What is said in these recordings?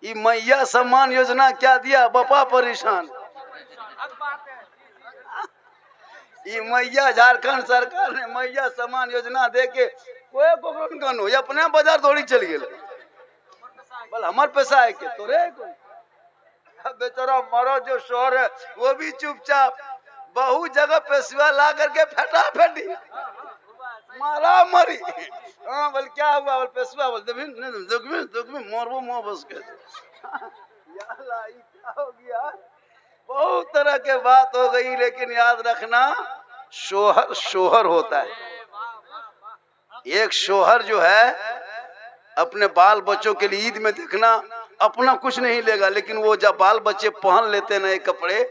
ये मैया सम्मान योजना क्या दिया, बपा परेशान। ये मैया झारखंड सरकार ने मैया सम्मान योजना दे के कोई को अपने बाजार दौड़ी चल गए, बोल हमार पैसा है के तोरे बेचारा मरो जो शोर है वो भी चुपचाप, बहु जगह पेशवा ला करके फेटा फेटी मारा मरी। हाँ बोल क्या हुआ, बोल पेशवा बोल दुख में मोरबो मोह बस के क्या हो गया। बहुत तरह के बात हो गई, लेकिन याद रखना शोहर शोहर होता है। एक शोहर जो है अपने बाल बच्चों के लिए ईद में देखना अपना कुछ नहीं लेगा, लेकिन वो जब बाल बच्चे पहन लेते नए कपड़े,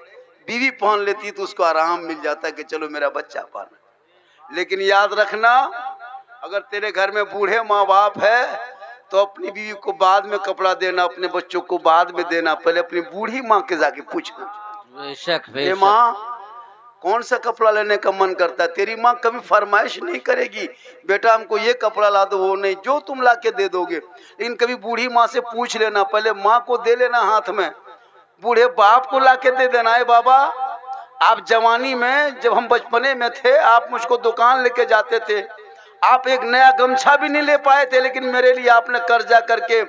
बीवी पहन लेती तो उसको आराम मिल जाता है कि चलो मेरा बच्चा पहना। लेकिन याद रखना अगर तेरे घर में बूढ़े माँ बाप है तो अपनी बीवी को बाद में कपड़ा देना, अपने बच्चों को बाद में देना, पहले अपनी बूढ़ी माँ के जाके पूछना। ये माँ कौन सा कपड़ा लेने का मन करता है, तेरी माँ कभी फरमाइश नहीं करेगी बेटा हमको ये कपड़ा ला दो, वो नहीं, जो तुम ला के दे दोगे। लेकिन कभी बूढ़ी माँ से पूछ लेना, पहले माँ को दे लेना हाथ में, बूढ़े बाप को ला के दे देना है बाबा आप जवानी में जब हम बचपने में थे आप मुझको दुकान लेके जाते थे, आप एक नया गमछा भी नहीं ले पाए थे, लेकिन मेरे लिए आपने कर्जा करके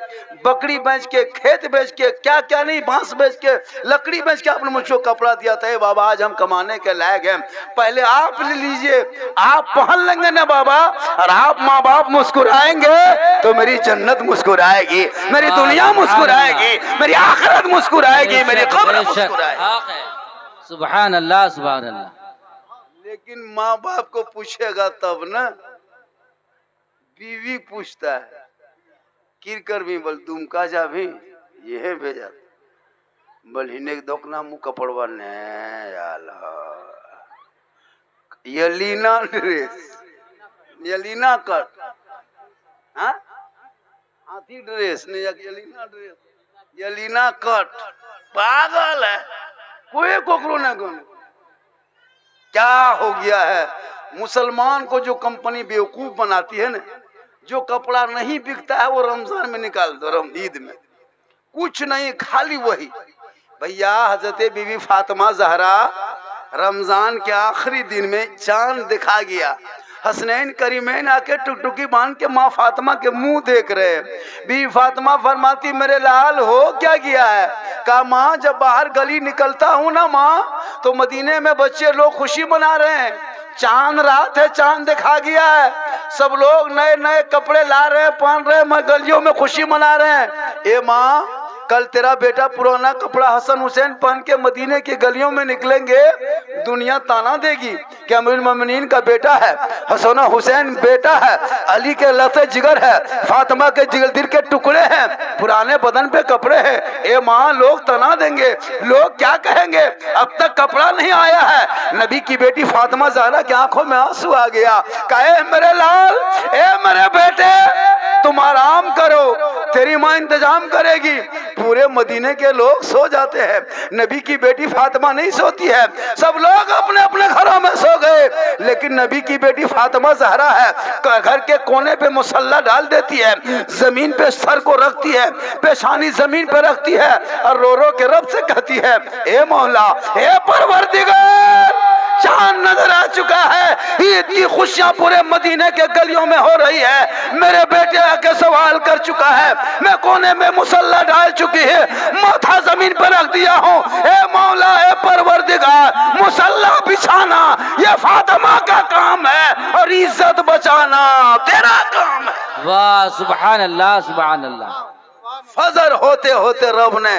बकरी बेच के, खेत बेच के, क्या क्या नहीं, बांस बेच के, लकड़ी बेच के आपने मुझको कपड़ा दिया था। बाबा आज हम कमाने के लायक हैं, पहले आप ले लीजिए, आप पहन लेंगे ना बाबा, और आप माँ बाप मुस्कुराएंगे तो मेरी जन्नत मुस्कुराएगी, मेरी दुनिया मुस्कुराएगी, मेरी आखिरत मुस्कुराएगी, मेरी कब्र मुस्कुराएगी। सुभान अल्लाह सुभान अल्लाह। लेकिन माँ बाप को पूछेगा तब ना, बीवी पूछता है किर कर भी बोल तुम का जा भी ये भेजा बोल हिने दोकना मुँह कपड़वा ने यलीना ड्रेस, यलीना कट, हाँ हाथी ड्रेस नहीं, यलीना ड्रेस, यलीना कट, पागल है कोई कोकरो न गन। क्या हो गया है, मुसलमान को जो कंपनी बेवकूफ बनाती है ना, जो कपड़ा नहीं बिकता है वो रमजान में निकाल दो, ईद में कुछ नहीं, खाली वही। भैया हजरत बीबी फातिमा जहरा रमजान के आखिरी दिन में चांद दिखा गया, हसनैन करीमैन आके टुकटुकी बांध के माँ फातिमा के मुंह देख रहे। बीबी फातिमा फरमाती मेरे लाल हो क्या किया है, कहा माँ जब बाहर गली निकलता हूँ ना माँ तो मदीने में बच्चे लोग खुशी मना रहे हैं, चांद रात है, चांद दिखा गया है, सब लोग नए नए कपड़े ला रहे हैं, पहन रहे हैं, मैं गलियों में खुशी मना रहे हैं। ए माँ कल तेरा बेटा पुराना कपड़ा हसन हुसैन पहन के मदीने की गलियों में निकलेंगे, दुनिया ताना देगी कि अमीरुल मोमिनीन का बेटा है, हसन हुसैन बेटा है, अली के लते जिगर है, फातिमा के जिगर दिल के टुकड़े हैं, पुराने बदन पे कपड़े हैं। ए माँ लोग तना देंगे, लोग क्या कहेंगे, अब तक कपड़ा नहीं आया है। नबी की बेटी फातिमा ज़हरा की आंखों में आंसू आ गया, कहे मेरे लाल, ए मेरे बेटे तुम आराम करो, तेरी माँ इंतजाम करेगी। पूरे मदीने के लोग सो जाते हैं, नबी की बेटी फातिमा नहीं सोती है, सब लोग अपने अपने घरों में सो गए, लेकिन नबी की बेटी फातिमा ज़हरा है, घर के कोने पे मुसल्ला डाल देती है, जमीन पे सर को रखती है, पेशानी जमीन पे रखती है और रो रो के रब से कहती है ए मौला, ए परवरदिगार, चांद नजर आ चुका है, ईद की खुशियां पूरे मदीने के गलियों में हो रही है, मेरे बेटे आके सवाल कर चुका है, मैं कोने में मुसल्ला डाल चुकी है, माथा जमीन पर रख दिया हूँ, ए मौला ए परवरदिगार, मुसल्ला बिछाना ये फातिमा का काम है और इज्जत बचाना तेरा काम है। वाह सुभान अल्लाह सुभान अल्लाह। फजर होते होते रब ने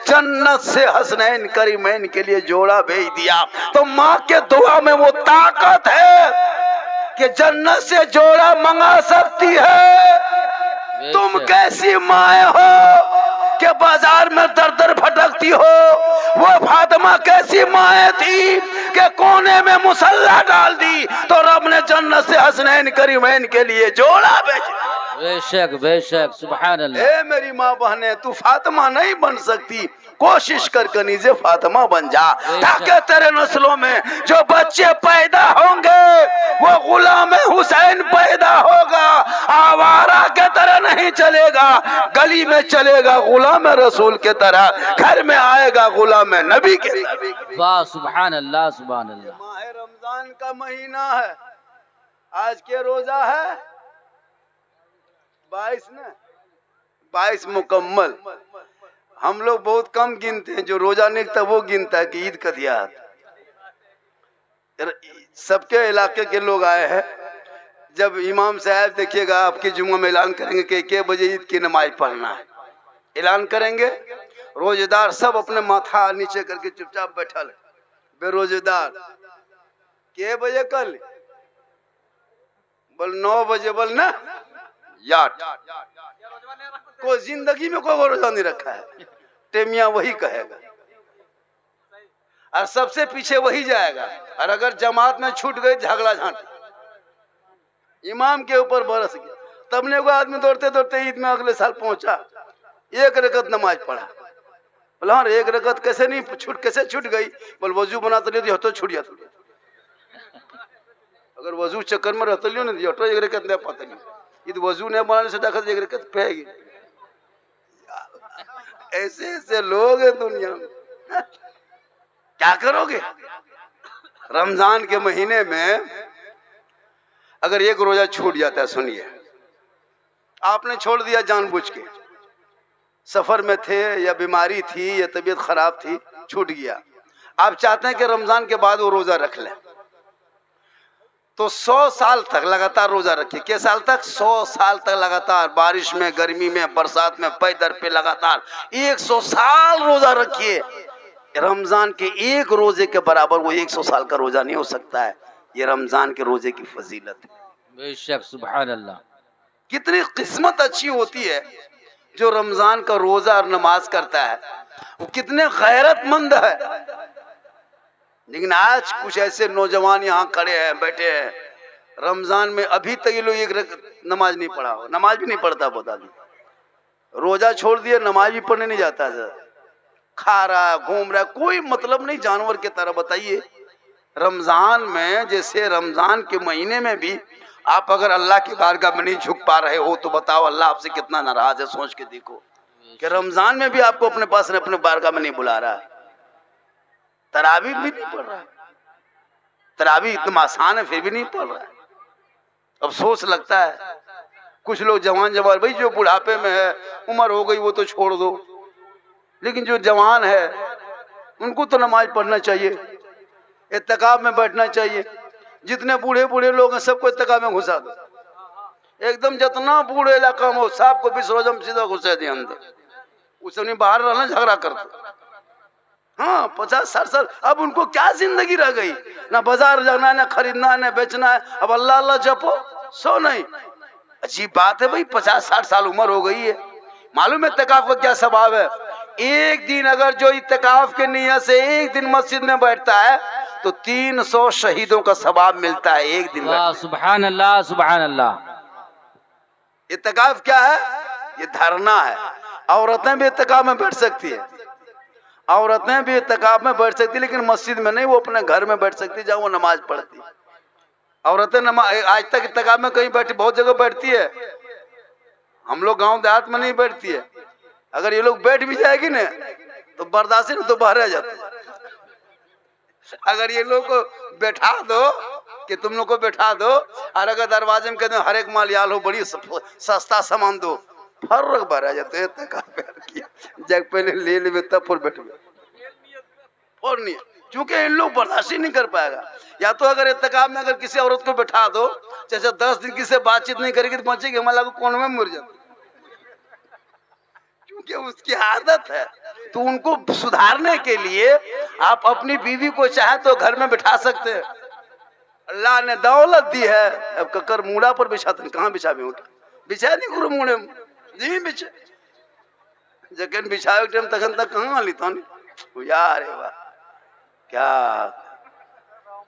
जन्नत से हसनैन करीमैन के लिए जोड़ा भेज दिया। तो माँ के दुआ में वो ताकत है कि जन्नत से जोड़ा मंगा सकती है। तुम कैसी माए हो कि बाजार में दर दर भटकती हो, वो फातिमा कैसी माए थी कि कोने में मुसल्ला डाल दी तो रब ने जन्नत से हसनैन करीमैन के लिए जोड़ा भेजा। बेशक बेशक सुभान अल्लाह। ए मेरी माँ बहने, तू फातिमा नहीं बन सकती, कोशिश कर कनीजे फातिमा बन जा, ताकि तेरे नस्लों में जो बच्चे पैदा होंगे वो गुलाम हुसैन पैदा होगा। आवारा के तरह नहीं चलेगा, गली में चलेगा गुलाम रसूल के तरह, घर में आएगा गुलाम नबी के तरह। वाह सुभान अल्लाह सुभान अल्लाह। माह रमजान का महीना है, आज के रोजा है 22 ना, 22 मुकम्मल। हम लोग बहुत कम गिनते हैं, जो रोजा निकलता वो गिनता है कि ईद का दिया। सबके इलाके के लोग आए हैं। जब इमाम साहब देखिएगा आपके जुम्मा में ऐलान करेंगे कि 1 बजे ईद की नमाज पढ़ना है, ऐलान करेंगे, रोजेदार सब अपने माथा नीचे करके चुपचाप बैठल, बेरोजेदार के बजे कल बोल 9 बजे बोल ना यार, कोई जिंदगी में कोई रोजा नहीं रखा है, टेमिया वही कहेगा और सबसे पीछे वही जाएगा। और अगर जमात में छूट गई झगड़ा झांट, इमाम के ऊपर बरस गया। तब ने वो आदमी दौड़ते दौड़ते ईद में अगले साल पहुंचा, 1 रकत नमाज पढ़ा। बोला हाँ 1 रकत कैसे नहीं छूट, कैसे छूट गई? बोल वजू बना तो लियो तो छूट जाता, अगर वजू चक्कर में रहता लियो नहीं तो 1 रकत नहीं पाता नहीं, ईद वजू नहीं बनाने से देखा 1 रकत पेगी। ऐसे ऐसे लोग हैं दुनिया में, क्या करोगे? रमजान के महीने में अगर 1 रोजा छूट जाता है, सुनिए, आपने छोड़ दिया जानबूझ के, सफर में थे या बीमारी थी या तबीयत खराब थी, छूट गया, आप चाहते हैं कि रमजान के बाद वो रोजा रख लें, तो 100 साल तक लगातार रोजा रखिए। किस साल तक? 100 साल तक लगातार, बारिश में, गर्मी में, बरसात में, पैदर पे लगातार 100 साल रोजा रखिए। रमजान के 1 रोजे के बराबर वो 100 साल का रोजा नहीं हो सकता है। ये रमजान के रोजे की फजीलत है। बेशक सुभान अल्लाह। कितनी किस्मत अच्छी होती है जो रमजान का रोजा और नमाज करता है, वो कितने गैरतमंद है। लेकिन आज कुछ ऐसे नौजवान यहाँ खड़े हैं, बैठे हैं, रमजान में अभी तक ये लोग 1 नमाज नहीं पढ़ा हो, नमाज भी नहीं पढ़ता, बता दी, रोजा छोड़ दिया, नमाज भी पढ़ने नहीं जाता, खा रहा घूम रहा, कोई मतलब नहीं, जानवर की तरह। बताइए रमजान में, जैसे रमजान के महीने में भी आप अगर अल्लाह की बारगाह में नहीं झुक पा रहे हो, तो बताओ अल्लाह आपसे कितना नाराज है। सोच के देखो कि रमजान में भी आपको अपने पास अपने बारगाह में नहीं बुला रहा है, तरावी भी नहीं पढ़ रहा है, तरावी इतना आसान है फिर भी नहीं पढ़ रहा है। अफसोस लगता है, कुछ लोग जवान भाई जो बुढ़ापे में है, उम्र हो गई, वो तो छोड़ दो, लेकिन जो जवान है उनको तो नमाज पढ़ना चाहिए, इत्तिकाफ में बैठना चाहिए। जितने बूढ़े बूढ़े लोग हैं सबको इत्तिकाफ में घुसा दो, एकदम जितना बूढ़े इलाका में हो सबको 20 रोजा में सीधा घुसा दिया अंदर, उसे नहीं बाहर रहना, झगड़ा करते। हाँ 50-60 साल, अब उनको क्या जिंदगी रह गई? ना बाजार जाना है, ना खरीदना है, ना बेचना है, अब अल्लाह अल्लाह जपो, सो नहीं। अजीब बात है भाई, 50-60 साल उम्र हो गई है। मालूम है इत्तिकाफ का क्या स्वभाव है? एक दिन अगर जो इत्तिकाफ के नियत से एक दिन मस्जिद में बैठता है तो 300 शहीदों का सवाब मिलता है एक दिन में। सुभान अल्लाह सुभान अल्लाह। इत्तिकाफ क्या है? ये धरना है। औरतें भी इत्तिकाफ में बैठ सकती है, औरतें भी इत्तिकाफ में बैठ सकती है, लेकिन मस्जिद में नहीं, वो अपने घर में बैठ सकती है जहाँ वो नमाज पढ़ती है। औरतें नमाज आज तक इत्तिकाफ में कहीं बैठी, बहुत जगह बैठती है, हम लोग गांव देहात में नहीं बैठती है। अगर ये लोग बैठ भी जाएगी ना तो बर्दाश्त नहीं, तो बाहर आ जाते हैं। अगर ये लोग को बैठा दो कि तुम लोग को बैठा दो, और अगर दरवाजे में कहते हर एक माल याल हो, बड़ी सस्ता सामान दो, फर्क बाहर आ जाते हैं। जब पहले ले ले तब फिर बैठ और नहीं, क्योंकि इन लोग बर्दाश्त नहीं कर पाएगा। या तो अगर इत्तिकाफ में अगर किसी औरत को बैठा दो, जैसे 10 दिन किसी से बातचीत नहीं करेगी तो बचेगी, हमारा कोने में मर जाती, क्योंकि उसकी आदत है। तो उनको सुधारने के लिए आप अपनी बीवी को चाहे तो घर में बिठा सकते हैं। अल्लाह ने दौलत दी है, अब ककर मूड़ा पर बिछाते, कहाँ बिछा भी उठा बिछा नहीं गुरु मूड़े नहीं बिछा, जखन बिछावे टाइम तखन तक कहाँ ली तो यार वाह क्या।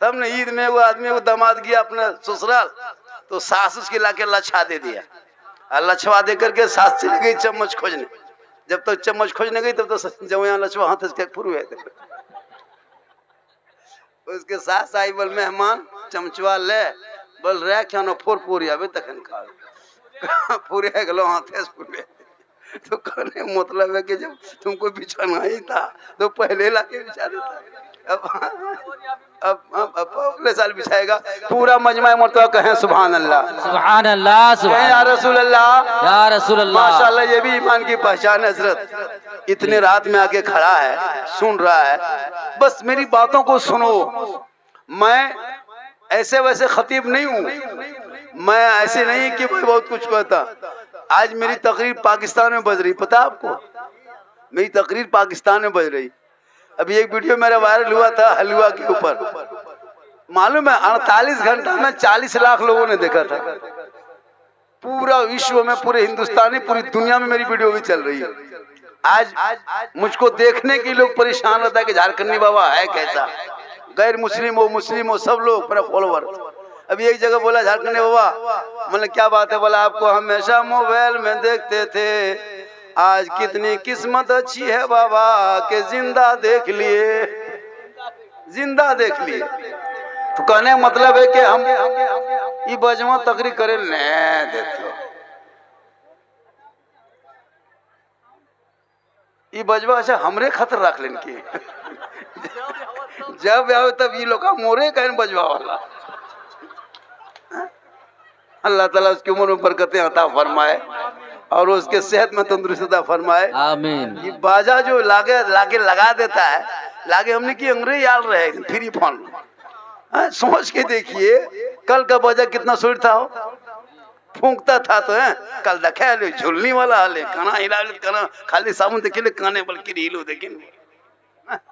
तब ने ईद में वो आदमी वो दामाद गया अपने ससुराल, तो सास उसके लाके लच्छा दे दिया, लछवा दे करके साथ चली गई चम्मच खोजने। जब तक चम्मच खोजने गई तब तो जब यहाँ लछवा हाथ के फुर हुए थे। उसके साथ आई बोल मेहमान चमचवा ले बोल रहा क्या ना फोर पूरी अभी तक खा पूरे गलो हाथे पूरे। तो कहने मतलब है कि जब तुमको बिछाना ही था तो पहले लाके बिछा देता। अब अगले साल बिछाएगा। पूरा मजमा मरतबा कहें सुभान अल्लाह सुभान अल्लाह कहें या रसूल अल्लाह या रसूल अल्लाह। माशाल्लाह ये भी ईमान की पहचान है। हजरत इतने रात में आके खड़ा है सुन रहा है। बस मेरी बातों को सुनो। मैं ऐसे वैसे खतीब नहीं हूँ। मैं ऐसे नहीं कि मैं बहुत कुछ कहता। आज मेरी तकरीर पाकिस्तान में बज रही पता आपको। मेरी तकरीर पाकिस्तान में बज रही। अभी एक वीडियो मेरा वायरल हुआ था हलवा के ऊपर। मालूम है 48 घंटा में 40 लाख लोगों ने देखा था। पूरा विश्व में पूरे हिंदुस्तानी पूरी दुनिया में मेरी वीडियो भी चल रही है। आज मुझको देखने के लोग परेशान रहता है कि झारखंडी बाबा है कैसा। गैर मुस्लिम हो सब लोग मेरा फॉलोवर। अभी एक जगह बोला झारखंडी बाबा मतलब क्या बात है। बोला आपको हमेशा मोबाइल में देखते थे आज कितनी किस्मत अच्छी है बाबा के जिंदा देख लिए। जिंदा देख लिए तो कहने मतलब है कि हम ये बजवा तकरीर करे नहीं देते। ये बजवा अच्छा हमरे खतर रख लेन की जब आओ तब ये लोग मोरे कहन बजवा वाला। अल्लाह ताला उसकी उम्र में बरकतें अता फरमाए और उसके सेहत में तंदुरुस्ती अता फरमाए आमीन। ये बाजा जो लागे लगा देता है लागे हमने की अंग्रेज याल रहे फ्री फोन। सोच के देखिए कल का बाजा कितना सुर था। फूंकता था तो है कल देखा झुलनी वाला हाले काना हिला काना खाली साबुन देखिए काने बल्कि हिलो देखिए।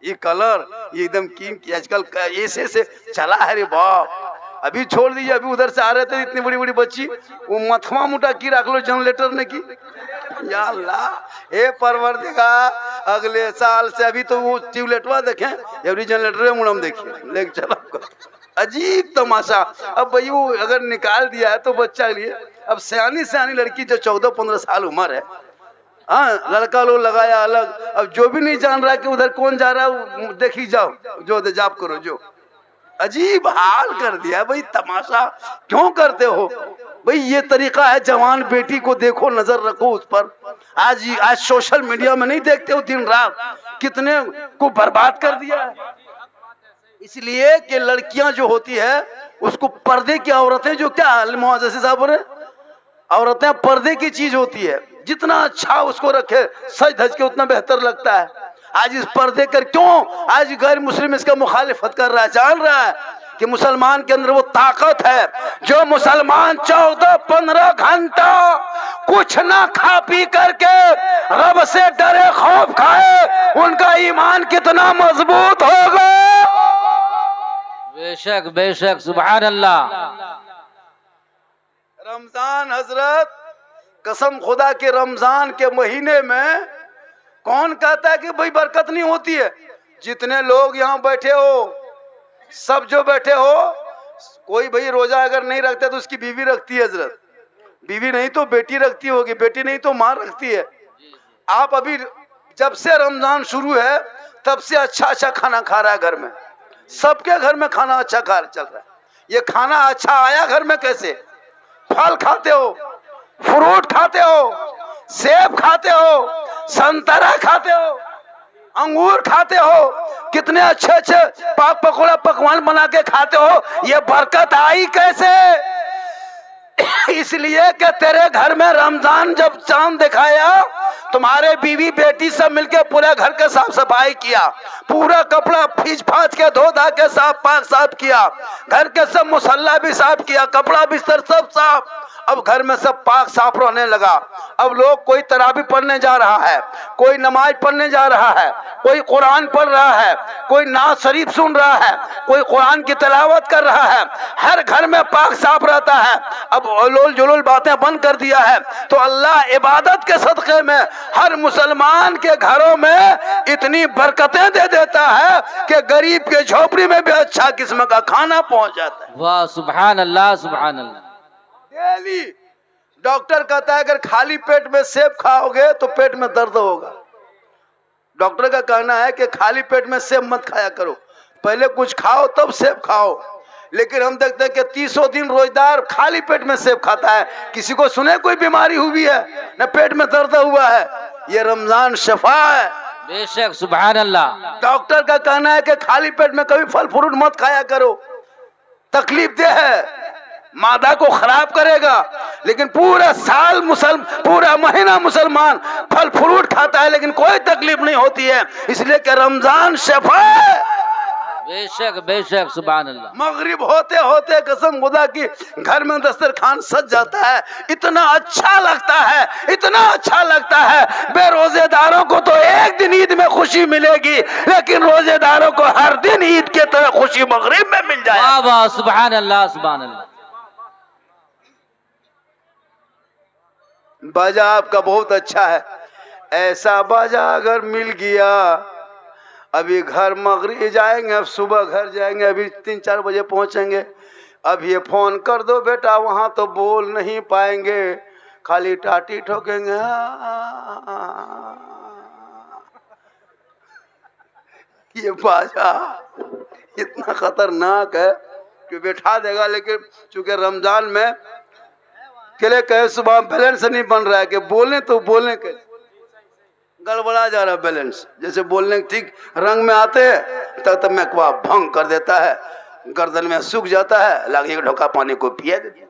ये कलर ये एकदम कीमती आजकल ऐसे से चला है रे बाप। अभी छोड़ दीजिए। अभी उधर से आ रहे थे इतनी बड़ी बड़ी बच्ची वो मथवा मुटा की रख लो जनरेटर ने की। या अल्लाह हे परवरदिगार अगले साल से अभी तो वो ट्यूबलेटवा देखें एवरी जनरेटर मुड़म देखिए लेके चलो। अजीब तमाशा। अब भाई वो अगर निकाल दिया है तो बच्चा लिए। अब सियानी लड़की जो 14-15 साल उम्र है हाँ लड़का लोग लगाया अलग। अब जो भी नहीं जान रहा कि उधर कौन जा रहा है देखी जाओ जो जाप करो जो। अजीब हाल कर दिया भाई। तमाशा क्यों करते हो भाई। ये तरीका है जवान बेटी को देखो नजर रखो उस पर। आज सोशल मीडिया में नहीं देखते हो दिन रात कितने को बर्बाद कर दिया है। इसलिए कि लड़कियां जो होती है उसको पर्दे की औरतें जो क्या मुआज़ज़ साहब बोले औरतें पर्दे की चीज होती है। जितना अच्छा उसको रखे सज धज के उतना बेहतर लगता है। आज इस पर्दे कर क्यों आज गैर मुस्लिम इसका मुखालिफत कर रहा है। जान रहा है कि मुसलमान के अंदर वो ताकत है जो मुसलमान 14-15 घंटा कुछ ना खा पी करके रब से डरे खौफ खाए उनका ईमान कितना मजबूत होगा। बेशक बेशक सुभान अल्लाह। रमजान हजरत कसम खुदा के रमजान के महीने में कौन कहता है कि भाई बरकत नहीं होती है। जितने लोग यहाँ बैठे हो सब जो बैठे हो कोई भाई रोजा अगर नहीं रखते तो उसकी बीवी रखती है हजरत। बीवी नहीं तो बेटी रखती होगी बेटी नहीं तो माँ रखती है। आप अभी जब से रमजान शुरू है तब से अच्छा खाना खा रहा है घर में। सबके घर में खाना अच्छा खा चल रहा है। ये खाना अच्छा आया घर में कैसे। फल खाते हो फ्रूट खाते हो सेब खाते हो संतरा खाते हो अंगूर खाते हो कितने अच्छे पाक पकौड़ा पकवान बना के खाते हो। ये बरकत आई कैसे। इसलिए कि तेरे घर में रमजान जब चांद दिखाया तुम्हारे बीवी बेटी सब मिलके पूरे घर के साफ सफाई किया। पूरा कपड़ा फींच फाच के धो धा के साफ किया। घर के सब मुसल्ला भी साफ किया कपड़ा बिस्तर सब साफ। अब घर में सब पाक साफ रहने लगा। अब लोग कोई तरावी पढ़ने जा रहा है कोई नमाज पढ़ने जा रहा है कोई कुरान पढ़ रहा है कोई नात शरीफ सुन रहा है कोई कुरान की तिलावत कर रहा है। हर घर में पाक साफ रहता है। अब उलूल जुलूल बातें बंद कर दिया है तो अल्लाह इबादत के सदक़े में हर मुसलमान के घरों में इतनी बरकतें दे देता है कि गरीब के झोपड़ी में भी अच्छा किस्म का खाना पहुंच जाता है। वाह सुभान अल्लाह सुभान अल्लाह। डॉक्टर कहता है अगर खाली पेट में सेब खाओगे तो पेट में दर्द होगा। डॉक्टर का कहना है कि खाली पेट में सेब मत खाया करो, पहले कुछ खाओ तब सेब खाओ। लेकिन हम देखते हैं कि 30 दिन रोजदार खाली पेट में सेब खाता है। किसी को सुने कोई बीमारी हुई है, न पेट में दर्द हुआ है। ये रमजान शफा है। बेशक सुभान अल्लाह। डॉक्टर का कहना है कि खाली पेट में कभी फल फ्रूट मत खाया करो, तकलीफ दे है, मादा को खराब करेगा। लेकिन पूरा साल पूरा महीना मुसलमान फल फ्रूट खाता है लेकिन कोई तकलीफ नहीं होती है, इसलिए कि रमजान शफा है। बेशक बेशक सुभान अल्लाह। मगरिब होते होते कसम खुदा की घर में दस्तरखान सज जाता है। इतना अच्छा लगता है, इतना अच्छा लगता है। बेरोजेदारों को तो एक दिन ईद में खुशी मिलेगी, लेकिन रोजेदारों को हर दिन ईद के तरह खुशी मगरिब में मिल जाए। वाह वाह सुभान अल्लाह सुभान अल्लाह। बाजा आपका बहुत अच्छा है। ऐसा बाजा अगर मिल गया, अभी घर मगरिब जाएंगे, अब सुबह घर जाएंगे, अभी 3-4 बजे पहुंचेंगे। अब ये फोन कर दो बेटा, वहां तो बोल नहीं पाएंगे, खाली टाटी ठोकेंगे। ये बाजा इतना खतरनाक है कि बैठा देगा। लेकिन चूंकि रमजान में केले कहे सुबह बैलेंस नहीं बन रहा है कि बोले तो बोलने के गड़बड़ा जा रहा है बैलेंस। जैसे बोलने ठीक रंग में आते हैं तब मैकवा भंग कर देता है, गर्दन में सूख जाता है, लागे एक ढोका पानी को पिया दे दिया।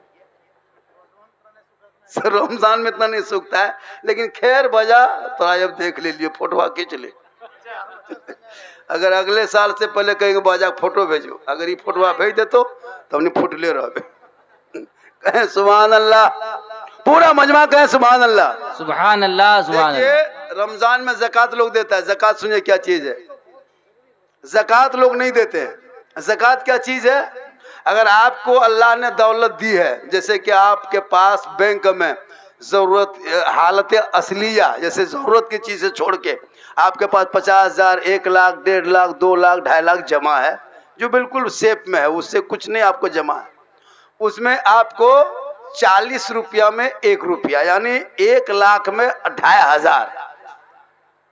रमजान में इतना नहीं सूखता है, लेकिन खैर बजा तो जब देख लीजिए, फोटो खींच ले। अगर अगले साल से पहले कहेंगे बाजा फोटो भेजो, अगर ये फोटो भेज दे तो हमने फुटले रहे। कहें सुभान अल्लाह, पूरा मजमा कहें सुभान अल्लाह सुभान अल्लाह सुभान अल्लाह। रमजान में ज़कात लोग देता है। ज़कात सुनिए क्या चीज है। ज़कात लोग नहीं देते हैं। ज़कात क्या चीज है? अगर आपको अल्लाह ने दौलत दी है, जैसे कि आपके पास बैंक में जरूरत हालत असलिया, जैसे जरूरत की चीजें छोड़ के आपके पास 50,000, 1 लाख, 1.5 लाख, 2 लाख, 2.5 लाख जमा है, जो बिल्कुल सेफ में है, उससे कुछ नहीं आपको जमा है, उसमें आपको 40 रुपया में 1 रुपया, यानी 1 लाख में 2,500,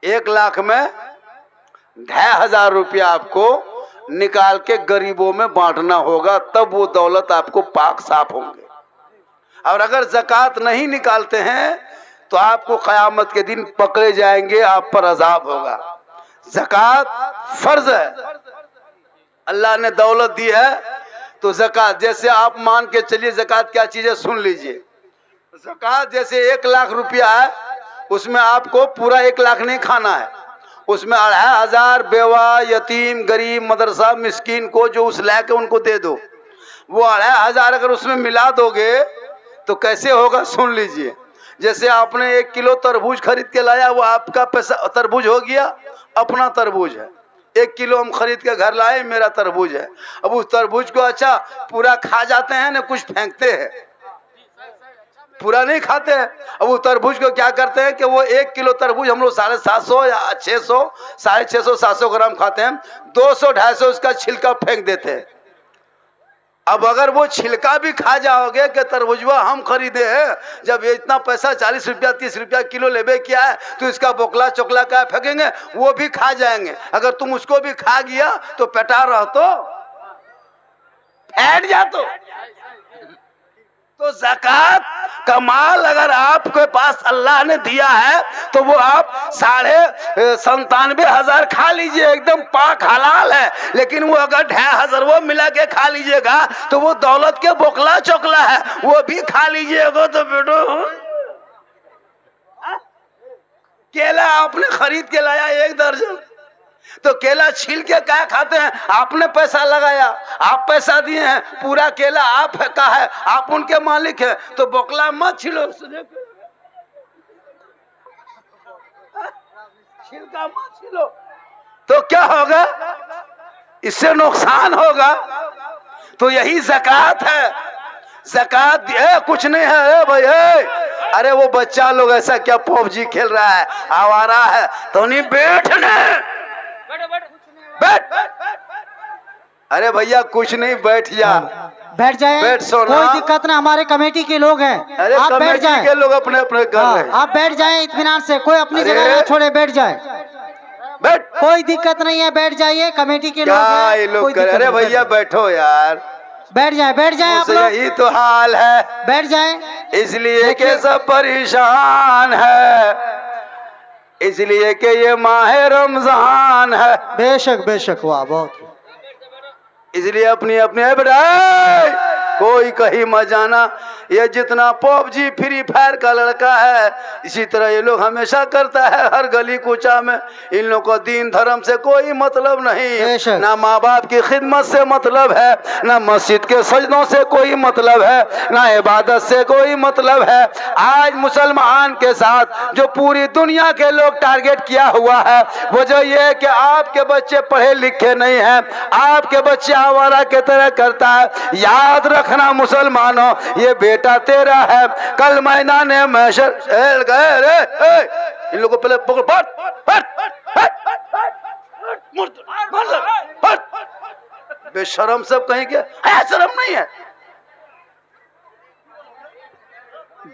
1 लाख में 2,500 रुपया आपको निकाल के गरीबों में बांटना होगा, तब वो दौलत आपको पाक साफ होंगे। और अगर ज़कात नहीं निकालते हैं तो आपको क़यामत के दिन पकड़े जाएंगे, आप पर अजाब होगा। ज़कात फर्ज है। अल्लाह ने दौलत दी है तो ज़कात, जैसे आप मान के चलिए ज़कात क्या चीज़ है सुन लीजिए। ज़कात जैसे 1 लाख रुपया है, उसमें आपको पूरा 1 लाख नहीं खाना है, उसमें 2,500 बेवा, यतीम, गरीब, मदरसा, मिस्कीन को जो उस लायक है उनको दे दो। वो 2,500 अगर उसमें मिला दोगे तो कैसे होगा सुन लीजिए। जैसे आपने 1 किलो तरबूज खरीद के लाया, वो आपका पैसा तरबूज हो गया, अपना तरबूज है। 1 किलो हम खरीद के घर लाए, मेरा तरबूज है। अब उस तरबूज को अच्छा पूरा खा जाते हैं ना, कुछ फेंकते हैं, पूरा नहीं खाते हैं। अब वो तरबूज को क्या करते हैं कि वो 1 किलो तरबूज हम लोग 750 या 600, 650, 700 ग्राम खाते हैं, 200-250 उसका छिलका फेंक देते हैं। अब अगर वो छिलका भी खा जाओगे कि तरबूजवा हम खरीदे हैं, जब ये इतना पैसा 40 रुपया 30 रुपया किलो लेबे किया है, तो इसका बोकला चोकला क्या फेंकेंगे, वो भी खा जाएंगे। अगर तुम उसको भी खा गया तो पेटा रह तो फैट जा तो ज़कात का माल अगर आपके पास अल्लाह ने दिया है तो वो आप 97,500 खा लीजिए, एकदम पाक हलाल है। लेकिन वो अगर 2,500 वो मिला के खा लीजिएगा तो वो दौलत के बोकला चोकला है, वो भी खा लीजिएगा तो बेटो। केला आपने खरीद के लाया 1 दर्जन, तो केला छील के क्या खाते हैं? आपने पैसा लगाया, आप पैसा दिए हैं, पूरा केला आप का है, आप उनके मालिक हैं, तो बोकला मत छीलो, छिलका मत छीलो, तो क्या होगा? इससे नुकसान होगा। तो यही ज़कात है। ज़कात कुछ नहीं है भाई। अरे वो बच्चा लोग ऐसा क्या पबजी खेल रहा है, आवारा है, तो नहीं बैठने बैठ। अरे भैया कुछ नहीं, बैठ जा, बैठ जाए, बैठ सोना। कोई दिक्कत ना, हमारे कमेटी के लोग हैं। अरे आप बैठ कमेटी जाए, के लोग अपने अपने कर रहे हैं। आप बैठ जाए इत्मीनान से, कोई अपनी अरे! जगह ना छोड़े, बैठ जाए, बैठ। कोई दिक्कत नहीं है, बैठ जाइए, कमेटी के लोग क्या हैं, ये लोग कोई कर? दिक्कत अरे नहीं, भैया बैठो यार, बैठ जाए, बैठ जाए आप मुझसे लोग, यही तो हाल है, बैठ जाए। इसलिए कि सब परेशान है, इसलिए कि ये माह रमजान है, बेशक बेशक, वाह बहुत। इसलिए अपनी अपने बढ़ाए, कोई कहीं मत जाना। ये जितना पबजी फ्री फायर का लड़का है, इसी तरह ये लोग हमेशा करता है हर गली कूचा में। इन लोगों को दीन धर्म से कोई मतलब नहीं, बेशक। ना माँ बाप की खिदमत से मतलब है, ना मस्जिद के सजदों से कोई मतलब है, ना इबादत से कोई मतलब है। आज मुसलमान के साथ जो पूरी दुनिया के लोग टारगेट किया हुआ है, वजह यह है कि आपके बच्चे पढ़े लिखे नहीं हैं, आपके बच्चे आवारा के तरह करता है। याद रखना मुसलमानों, ये बेटा तेरा है, कल मैदान महशर गए रे। इन लोगों को पहले पकड़, बेशरम सब कहीं के, शर्म नहीं है।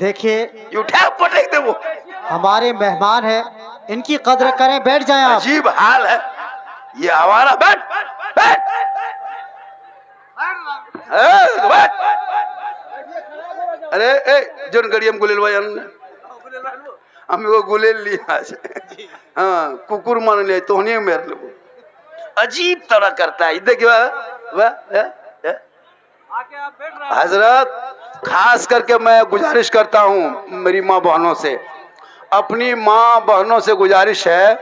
देखिए उठा पटक दे वो, हमारे मेहमान है, इनकी कद्र करें, बैठ जाए आप। अजीब हाल है ये आवारा। बैठ बैठ बैठ। अरे ए जोन गड़ियम गुलेल भाई हम वो गुलेल लिया हाँ कुकुर मान ले तो नहीं मेरे लोग अजीब तरह करता है। देखिए हजरत, खास करके मैं गुजारिश करता हूँ मेरी माँ बहनों से, अपनी माँ बहनों से गुजारिश है,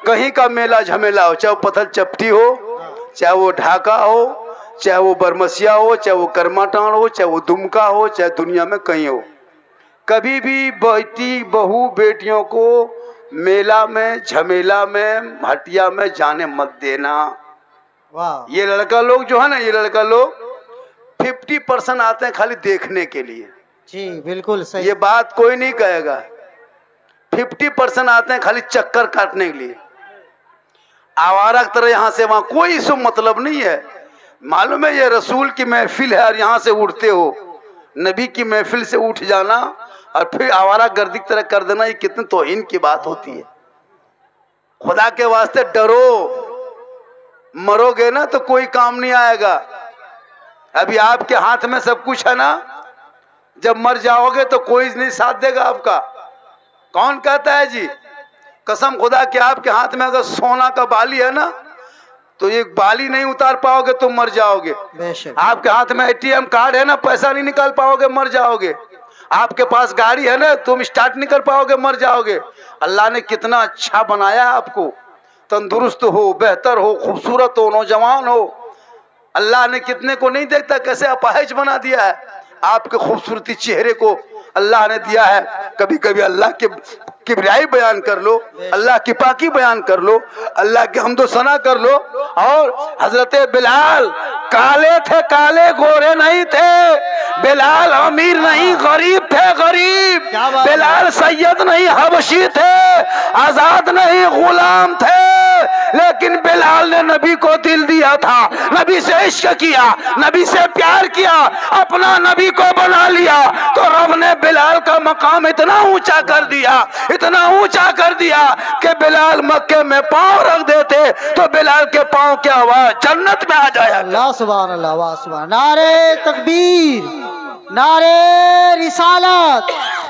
कहीं का मेला झमेला हो, चाहे वो पत्थर चपटी हो, चाहे वो ढाका हो, चाहे वो बरमसिया हो, चाहे वो करमाटाण हो, चाहे वो दुमका हो, चाहे दुनिया में कहीं हो, कभी भी बेटी बहू बेटियों को मेला में झमेला में हटिया में जाने मत देना। वाह, ये लड़का लोग जो है ना, ये लड़का लोग 50% आते हैं खाली देखने के लिए। जी बिल्कुल सही। ये बात कोई नहीं कहेगा, 50% आते हैं खाली चक्कर काटने के लिए, आवारा की तरह यहाँ से वहां, कोई इसको मतलब नहीं है। मालूम है ये रसूल की महफिल है और यहाँ से उठते हो, नबी की महफिल से उठ जाना और फिर आवारा गर्दी की तरह कर देना, ये कितनी तौहीन की बात होती है। खुदा के वास्ते डरो, मरोगे ना तो कोई काम नहीं आएगा। अभी आपके हाथ में सब कुछ है ना, जब मर जाओगे तो कोई नहीं साथ देगा आपका। कौन कहता है जी? कसम खुदा कि आपके हाथ में अगर सोना का बाली है ना, तो ये बाली नहीं उतार पाओगे तो मर जाओगे। आपके हाथ में एटीएम कार्ड है ना, पैसा नहीं निकाल पाओगे, मर जाओगे। आपके पास गाड़ी है ना, तुम स्टार्ट नहीं कर पाओगे, मर जाओगे। अल्लाह ने कितना अच्छा बनाया है आपको, तंदुरुस्त हो, बेहतर हो, खूबसूरत हो, नौजवान हो। अल्लाह ने कितने को नहीं देखता कैसे अपाहिज बना दिया है। आपके खूबसूरती चेहरे को अल्लाह ने दिया है। कभी कभी अल्लाह के किबरियाई बयान कर लो, अल्लाह की पाकी बयान कर लो, अल्लाह के हमदो सना कर लो। और हजरत बिलाल काले थे, काले गोरे नहीं थे। बिलाल अमीर नहीं, गरीब थे, गरीब। बिलाल सैयद नहीं, हबशी थे। आजाद नहीं, गुलाम थे। लेकिन बिलाल ने नबी को दिल दिया था, नबी से इश्क किया, नबी से प्यार किया, अपना नबी को बना लिया। तो रब ने बिलाल का मकाम इतना ऊंचा कर दिया, इतना ऊंचा कर दिया कि बिलाल मक्के में पांव रख देते तो बिलाल के पांव की आवाज जन्नत में आ जाए। अल्लाह सुभान अल्लाह, वाह सुभान। नारे तकबीर, नारे रिसालत,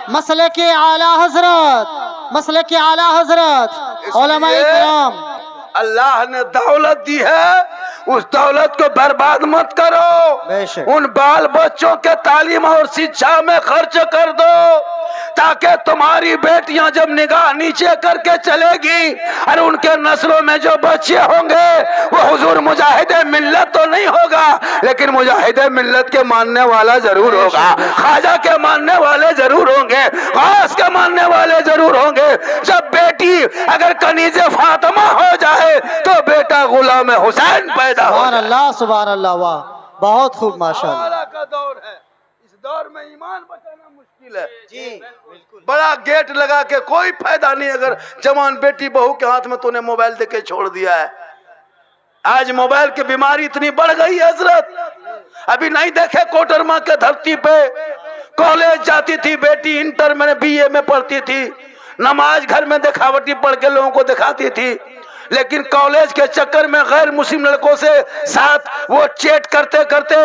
मसले के आला हजरत, मसले के आला हजरत, उलमाए किराम। अल्लाह ने दौलत दी है, उस दौलत को बर्बाद मत करो। उन बाल बच्चों के तालीम और शिक्षा में खर्च कर दो, ताकि तुम्हारी बेटियां जब निगाह नीचे करके चलेगी और उनके नस्लों में जो बच्चे होंगे वो हुजूर मुजाहिदे मिल्लत तो नहीं होगा, लेकिन मुजाहिदे मिल्लत के मानने वाला जरूर होगा, ख्वाजा के मानने वाले जरूर होंगे, गौस के मानने वाले जरूर होंगे। जब बेटी अगर कनीज़े फातिमा हो जाए तो बेटा गुलाम हुसैन पैदा हो। सुभान अल्लाह, सुभान अल्लाह, वाह बहुत खूब, माशाअल्लाह। का दौर है, इस दौर में ईमान बचाना मुश्किल है जी बिल्कुल। बड़ा गेट लगा के कोई फायदा नहीं। अगर जवान बेटी बहू के हाथ में तूने मोबाइल देके छोड़ दिया है। आज मोबाइल की बीमारी इतनी बढ़ गई है हजरत, अभी नहीं देखे कोटरमा के धरती पे कॉलेज जाती थी बेटी, इंटर में बीए में पढ़ती थी, नमाज घर में दिखावटी पढ़ के लोगों को दिखाती थी, लेकिन कॉलेज के चक्कर में गैर मुस्लिम लड़कों से साथ वो चैट करते करते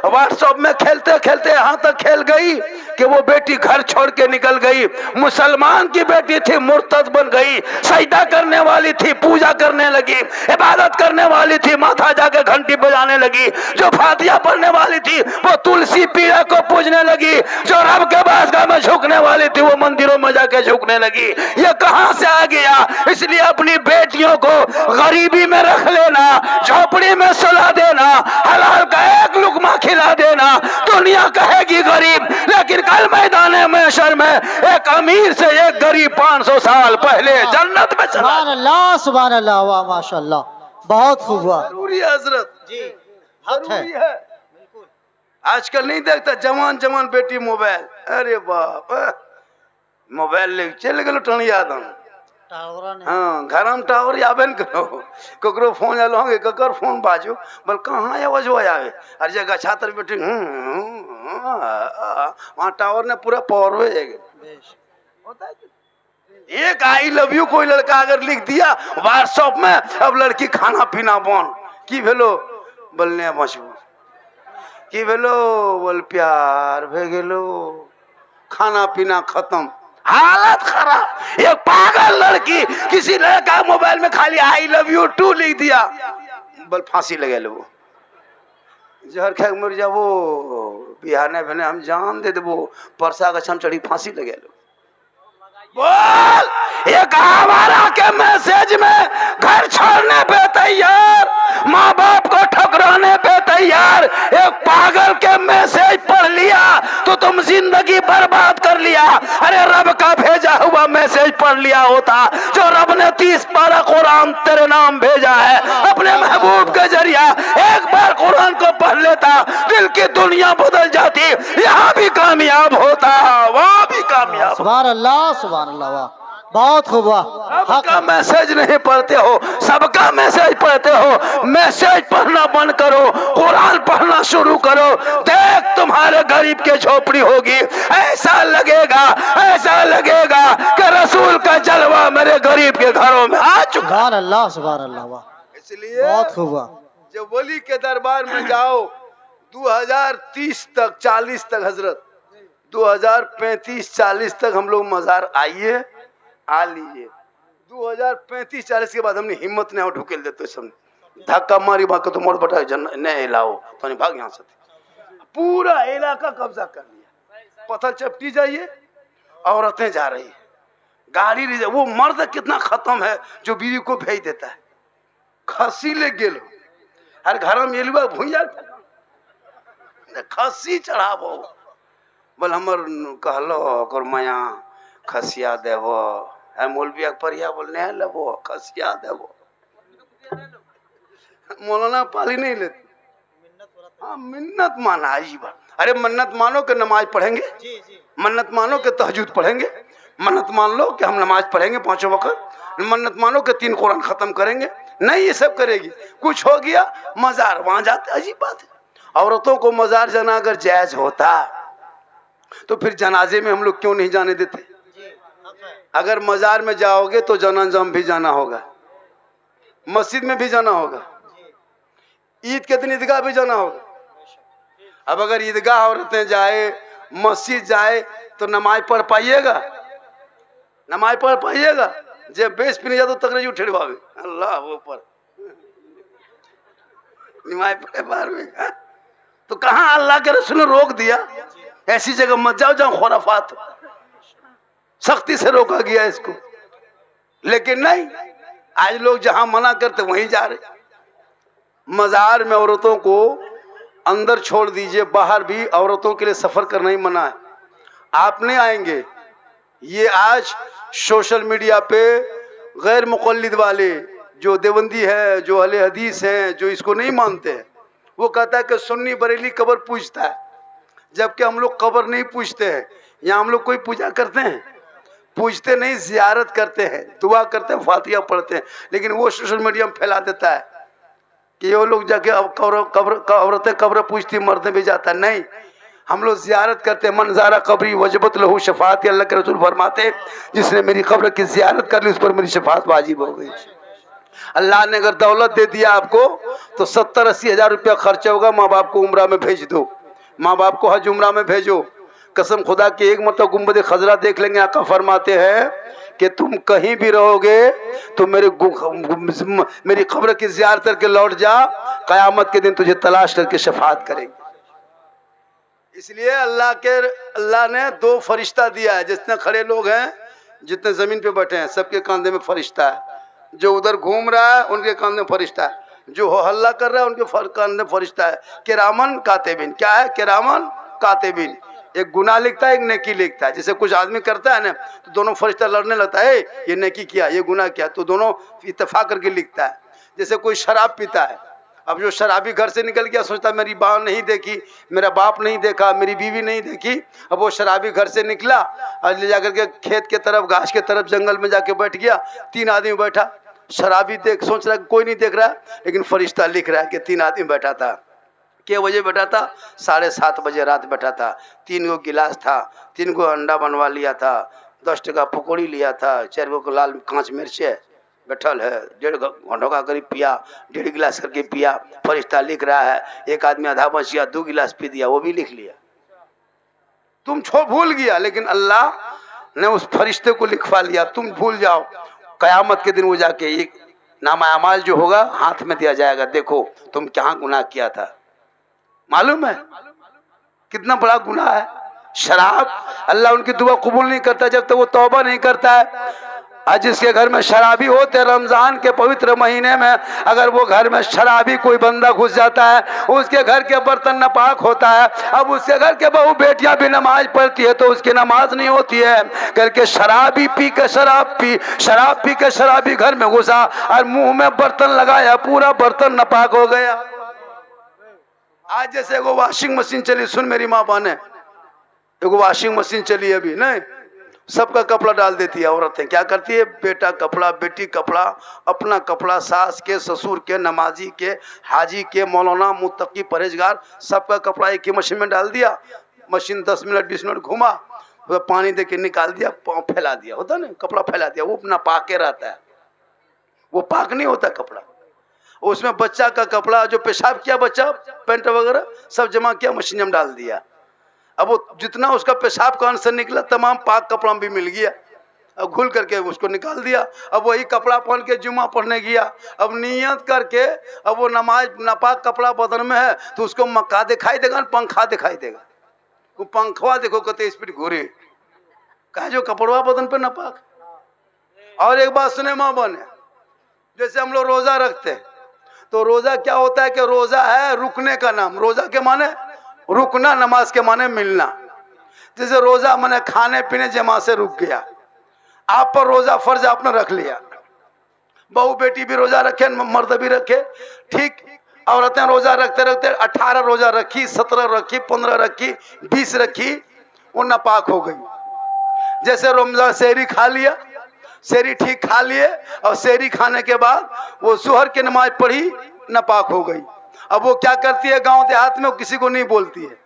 व्हाट्सएप में खेलते खेलते यहाँ तक खेल गई कि वो बेटी घर छोड़ के निकल गई। मुसलमान की बेटी थी, मुर्तद बन गई। सजदा करने वाली थी, पूजा करने लगी। इबादत करने वाली थी, माथा जाके घंटी बजाने लगी। जो फातिहा पढ़ने वाली थी वो तुलसी पीड़ा को पूजने लगी। जो रब के बारगाह में झुकने वाली थी वो मंदिरों में जाके झुकने लगी। ये कहां से आ गया? इसलिए अपनी बेटियों को गरीबी में रख लेना, झोपड़ी में सुला देना, हलाल का एक लुकमा खिला देना। दुनिया कहेगी गरीब, लेकिन कल मैदान महशर में एक अमीर से एक गरीब 500 साल पहले जन्नत में चला। सुभान अल्लाह, सुभान अल्लाह, वाह माशाअल्लाह, बहुत खूब हुआ जरूरी है हजरत जी, जरूरी है। आजकल नहीं देखता जवान जवान बेटी मोबाइल, अरे बाप मोबाइल ले चल गलो टणिया दम। हाँ, घर में टावर आवे न करो, ककरो फोन आलो होंगे, ककर फोन बाजो, बोल कहाँ आवाज हो आवे, हर जगह छात्र बैठे वहाँ टावर ने पूरा पावर हो जाएगा। एक आई लव यू कोई लड़का अगर लिख दिया व्हाट्सएप में, अब लड़की खाना पीना बन की भेलो, बोलने बचबो की भेलो, बोल प्यार भे गेलो, खाना पीना खत्म, हालत खराब। एक पागल लड़की किसी लड़का मोबाइल में खाली आई लव यू टू लिख दिया, बल फांसी लगे लो, जहर खा मर जाबो, बिहाने भने हम जान दे देबो, परसा का छम चढ़ी फांसी लगे लो। बोल एक आवारा के मैसेज में घर छोड़ने पे तैयार, माँ बाप को ठुकराने पे तैयार। एक पागल के मैसेज पढ़ लिया तो तुम जिंदगी बर्बाद कर लिया। अरे रब का भेजा हुआ मैसेज पढ़ लिया होता, जो रब ने 30 पारा कुरान तेरे नाम भेजा है अपने महबूब के जरिया, एक बार कुरान को पढ़ लेता, दिल की दुनिया बदल जाती, यहाँ भी कामयाब होता, वहाँ भी कामयाब। सुभान अल्लाह, सुभान अल्लाह, वाह बहुत खूब हुआ। सबका मैसेज नहीं पढ़ते हो, सबका मैसेज पढ़ते हो। मैसेज पढ़ना बंद करो, कुरान पढ़ना शुरू करो, देख तुम्हारे गरीब के झोपड़ी होगी, ऐसा लगेगा कि रसूल का जलवा मेरे गरीब के घरों में आ चुका। सुभान अल्लाह, सुभान अल्लाह, वाह इसलिए बहुत खूब हुआ। जब वली के दरबार में जाओ 2030 तक 40 तक हजरत 2035-40 तक हम लोग मजार आइए आ लीजिए। 2035-40 के बाद हमने हिम्मत नहीं ढुकेल देते, सब धक्का मारी बाकी तो मोड़ बटा नहीं हिलाओ तो भाग यहाँ से। पूरा इलाका कब्जा कर लिया, पत्थर चपटी जाइए, औरतें जा रही है, गाड़ी रिजर्व। वो मर्द कितना खत्म है जो बीवी को भेज देता है, खसी ले गेलो, हर घर में एलुआ भूंजा खसी चढ़ाबो, बोल हमर कहलो कर माया खसिया देवो, मौलविया परिया बोलने है लेबो खसिया देवो, मौलाना पाली नहीं लेते। हाँ मिन्नत माना अजीब। अरे मन्नत मानो कि नमाज पढ़ेंगे, मन्नत मानो कि तहज्जुद पढ़ेंगे, मन्नत मान लो कि हम नमाज पढ़ेंगे 5 वक्त, मन्नत मानो कि 3 कुरान खत्म करेंगे, नहीं ये सब करेगी। कुछ हो गया मजार वहां जाते, अजीब बात है। औरतों को मजार जाना अगर जायज होता तो फिर जनाजे में हम लोग क्यों नहीं जाने देते? अगर मजार में जाओगे तो जनाजा भी जाना होगा, मस्जिद में भी जाना होगा, ईद के दिन ईदगाह भी जाना होगा। अब अगर ईदगाह औरतें जाए, मस्जिद जाए तो नमाज पढ़ पाइएगा? नमाज पढ़ पाइएगा? जब बेस पिने जाते तकरीज उठेड़वावे अल्लाह ऊपर नमाज पढ़े बार में। तो कहाँ अल्लाह के रसूल ने रोक दिया ऐसी जगह मत जाओ जहाँ खुराफात, सख्ती से रोका गया इसको। लेकिन नहीं, आज लोग जहां मना करते वहीं जा रहे। मजार में औरतों को अंदर छोड़ दीजिए, बाहर भी औरतों के लिए सफर करना ही मना है। आप नहीं आएंगे, ये आज सोशल मीडिया पे गैर मुक़ल्लिद वाले जो देवबंदी है, जो अहले हदीस हैं, जो इसको नहीं मानते हैं, वो कहता है कि सुन्नी बरेली कब्र पूजता है, जबकि हम लोग कब्र नहीं पूजते हैं। यहाँ हम लोग कोई पूजा करते हैं? पूजते नहीं, जियारत करते हैं, दुआ करते हैं, फातिहा पढ़ते हैं। लेकिन वो सोशल मीडिया में फैला देता है कि वो लोग जाके अब औरतें कब्र पूछती, मर्द भी जाता नहीं। हम लोग जियारत करते, मंजारा कब्री वजबत लहू शफात, अल्लाह के रसूल फरमाते जिसने मेरी कब्र की जियारत कर ली उस पर मेरी शफात वाजिब हो गई। अल्लाह ने अगर दौलत दे दिया आपको तो 70-80 हज़ार रुपया खर्चा होगा, माँ बाप को उम्रा में भेज दो, माँ बाप को हज उम्रा में भेजो। कसम खुदा की एक मतलब गुंबद खजरा देख लेंगे, आका फरमाते हैं कि तुम कहीं भी रहोगे तो मेरी कब्र की जियारत करके लौट जा, कयामत के दिन तुझे तलाश करके शफात करेंगे। इसलिए अल्लाह ने 2 फरिश्ता दिया है। जितने खड़े लोग हैं, जितने जमीन पे बैठे हैं, सबके कंधे में फरिश्ता है। जो उधर घूम रहा है उनके कंधे में फरिश्ता है, जो हो हल्ला कर रहा है उनके कंधे में फरिश्ता है। किरामन कातिबिन, क्या है किरामन कातिबिन? एक गुनाह लिखता है, एक नेकी लिखता है। जैसे कुछ आदमी करता है ना तो दोनों फरिश्ता लड़ने लगता है, ये नेकी किया, ये गुनाह किया, तो दोनों इत्तेफाक करके लिखता है। जैसे कोई शराब पीता है, अब जो शराबी घर से निकल गया सोचता मेरी माँ नहीं देखी, मेरा बाप नहीं देखा, मेरी बीवी नहीं देखी। अब वो शराबी घर से निकला और ले जाकर के खेत के तरफ, घास के तरफ, जंगल में जाके बैठ गया। 3 आदमी बैठा, शराबी देख सोच रहा है कोई नहीं देख रहा, लेकिन फरिश्ता लिख रहा है कि 3 आदमी बैठा था। क्या बजे बैठा था? 7:30 बजे रात बैठा था। 3 गो गिलास था, 3 गो अंडा बनवा लिया था, 10 टका पकौड़ी लिया था, 4 गो लाल कांच मिर्चे बैठल है, 1.5 घंटों का करीब पिया, 1.5 गिलास करके पिया। फरिश्ता लिख रहा है। एक आदमी आधा बच गया, 2 गिलास पी दिया, वो भी लिख लिया। तुम भूल गया, लेकिन अल्लाह ने उस फरिश्ते को लिखवा लिया। तुम भूल जाओ, कयामत के दिन वो जाके एक नामा अमाल जो होगा हाथ में दिया जाएगा, देखो तुम क्या गुनाह किया था। मालूम है कितना बड़ा गुनाह है शराब। अल्लाह उनकी दुआ कबूल नहीं करता जब तक वो तौबा नहीं करता है। आज जिसके घर में शराबी होते, रमजान के पवित्र महीने में अगर वो घर में शराबी कोई बंदा घुस जाता है, उसके घर के बर्तन नापाक होता है। अब उसके घर के बहू बेटियां भी नमाज पढ़ती है तो उसकी नमाज नहीं होती है, करके शराब पी के शराबी घर में घुसा और मुंह में बर्तन लगाया, पूरा बर्तन नापाक हो गया। आज जैसे वो वॉशिंग मशीन चली, सुन मेरी माँ बहने, एगो वॉशिंग मशीन चली अभी नहीं, सबका कपड़ा डाल देती है औरतें। क्या करती है? बेटा कपड़ा, बेटी कपड़ा, अपना कपड़ा, सास के, ससुर के, नमाजी के, हाजी के, मौलाना, मुत्तकी, परहेजगार, सबका कपड़ा एक ही मशीन में डाल दिया। मशीन 10 मिनट 20 मिनट घुमा, तो पानी दे के निकाल दिया, पाँव फैला दिया, होता ना कपड़ा फैला दिया, वो अपना पाके रहता है, वो पाक नहीं होता कपड़ा। उसमें बच्चा का कपड़ा, जो पेशाब किया बच्चा, पेंट वगैरह सब जमा किया, मशीन में डाल दिया। अब वो जितना उसका पेशाब का अंश निकला तमाम पाक कपड़ा भी मिल गया, अब घुल करके उसको निकाल दिया। अब वही कपड़ा पहन के जुम्मा पढ़ने गया, अब नियत करके, अब वो नमाज नापाक कपड़ा बदन में है तो उसको मक्का दिखाई देगा, पंखा दिखाई देगा, वो पंखवा देखो कते स्पीड घूरे, कहा जो कपड़वा बदन पे नापाक। और एक बात सुने माँ बने, जैसे हम लोग रोजा रखते हैं तो रोजा क्या होता है कि रोजा है रुकने का नाम। रोजा के माने रुकना, नमाज के माने मिलना। जैसे रोजा माने खाने पीने जमा से रुक गया, आप पर रोजा फर्ज आपने रख लिया, बहू बेटी भी रोजा रखे, मर्द भी रखे, ठीक। औरतें रोजा रखते रखते 18 रोजा रखी, 17 रखी, 15 रखी, 20 रखी, वो नापाक हो गई। जैसे रमजान सहरी खा लिया, सहरी ठीक खा लिए, और सहरी खाने के बाद वो सुहर की नमाज पढ़ी, नापाक हो गई। अब वो क्या करती है गांव देहात में, वो किसी को नहीं बोलती है,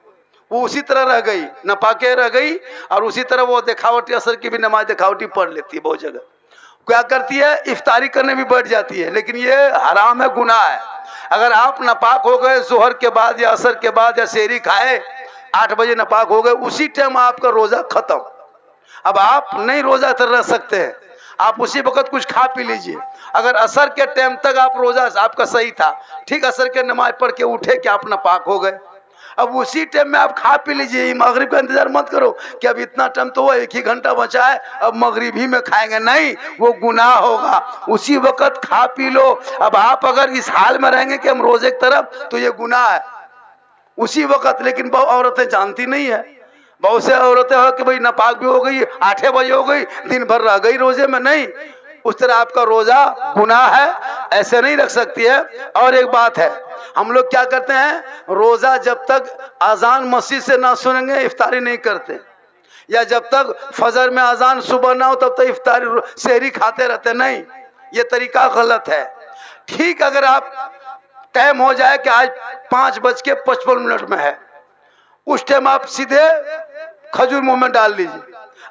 वो उसी तरह रह गई, नापाके रह गई, और उसी तरह वो दिखावटी असर की भी नमाज दिखावटी पढ़ लेती है। बहुत जगह क्या करती है, इफ्तारी करने भी बैठ जाती है, लेकिन ये हराम है, गुनाह है। अगर आप नापाक हो गए जोहर के बाद या असर के बाद या सहरी खाए, 8 बजे नापाक हो गए, उसी टाइम आपका रोजा खत्म। अब आप नहीं रोजा रह सकते हैं, आप उसी वक्त कुछ खा पी लीजिए। अगर असर के टाइम तक आप रोजा आपका सही था, ठीक, असर के नमाज पढ़ के उठे कि आप नापाक हो गए, अब उसी टाइम में आप खा पी लीजिए। मगरिब का इंतजार मत करो कि अब इतना टाइम तो हुआ, 1 ही घंटा बचा है, अब मगरिब ही में खाएंगे, नहीं, वो गुनाह होगा। उसी वक्त खा पी लो। अब आप अगर इस हाल में रहेंगे कि हम रोजे की तरफ, तो ये गुनाह है उसी वक्त। लेकिन बहुत औरतें जानती नहीं है, बहुत से औरतें हो कि भाई नापाक भी हो गई, 8 बजे हो गई, दिन भर रह गई रोजे में, नहीं, उस तरह आपका रोजा गुनाह है, ऐसे नहीं रख सकती है। और एक बात है, हम लोग क्या करते हैं, रोजा जब तक अजान मस्जिद से ना सुनेंगे इफ्तारी नहीं करते, या जब तक फजर में अजान सुबह ना हो तब तक इफ्तारी सहरी खाते रहते, नहीं, ये तरीका गलत है। ठीक, अगर आप टाइम हो जाए कि आज 5:55 में है, उस टाइम आप सीधे खजूर मुंह में डाल लीजिए।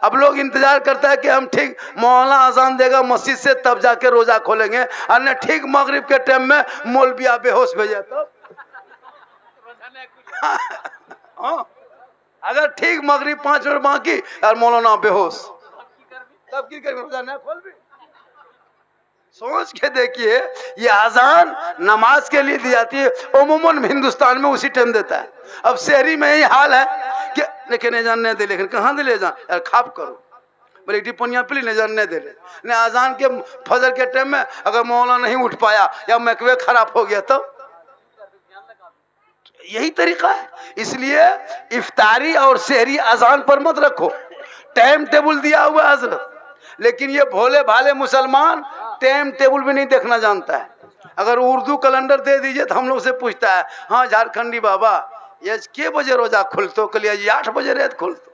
अब लोग इंतजार करता है कि हम ठीक मौलाना अजान देगा मस्जिद से तब जाके रोजा खोलेंगे, और ठीक मगरिब के टाइम में मौलविया बेहोश भेजे तो हाँ, अगर ठीक मगरिब 5 मिनट बाकी और मौलाना बेहोश, तब की करेंगे? रोजा नहीं खोल भी। सोच के देखिए, ये अजान नमाज के लिए दी जाती है, उमूमन हिंदुस्तान में उसी टाइम देता है। अब शहरी में यही हाल है कि लेकिन अजान नहीं दे, लेकिन कहाँ दे ले जान यार, खाप करो बोले टिप्पणियाँ पली अजान नहीं दे ले ने अजान के फजर के टाइम में अगर मौलाना नहीं उठ पाया या मैकवे खराब हो गया तो यही तरीका है। इसलिए इफ्तारी और शहरी अजान पर मत रखो, टाइम टेबल दिया हुआ हजरत। लेकिन ये भोले भाले मुसलमान टाइम टेबल भी नहीं देखना जानता है। अगर उर्दू कैलेंडर दे दीजिए तो हम लोग से पूछता है, हाँ झारखंडी बाबा ये के बजे रोजा खुलतो? कलिए जी 8 बजे रेत खुलतो।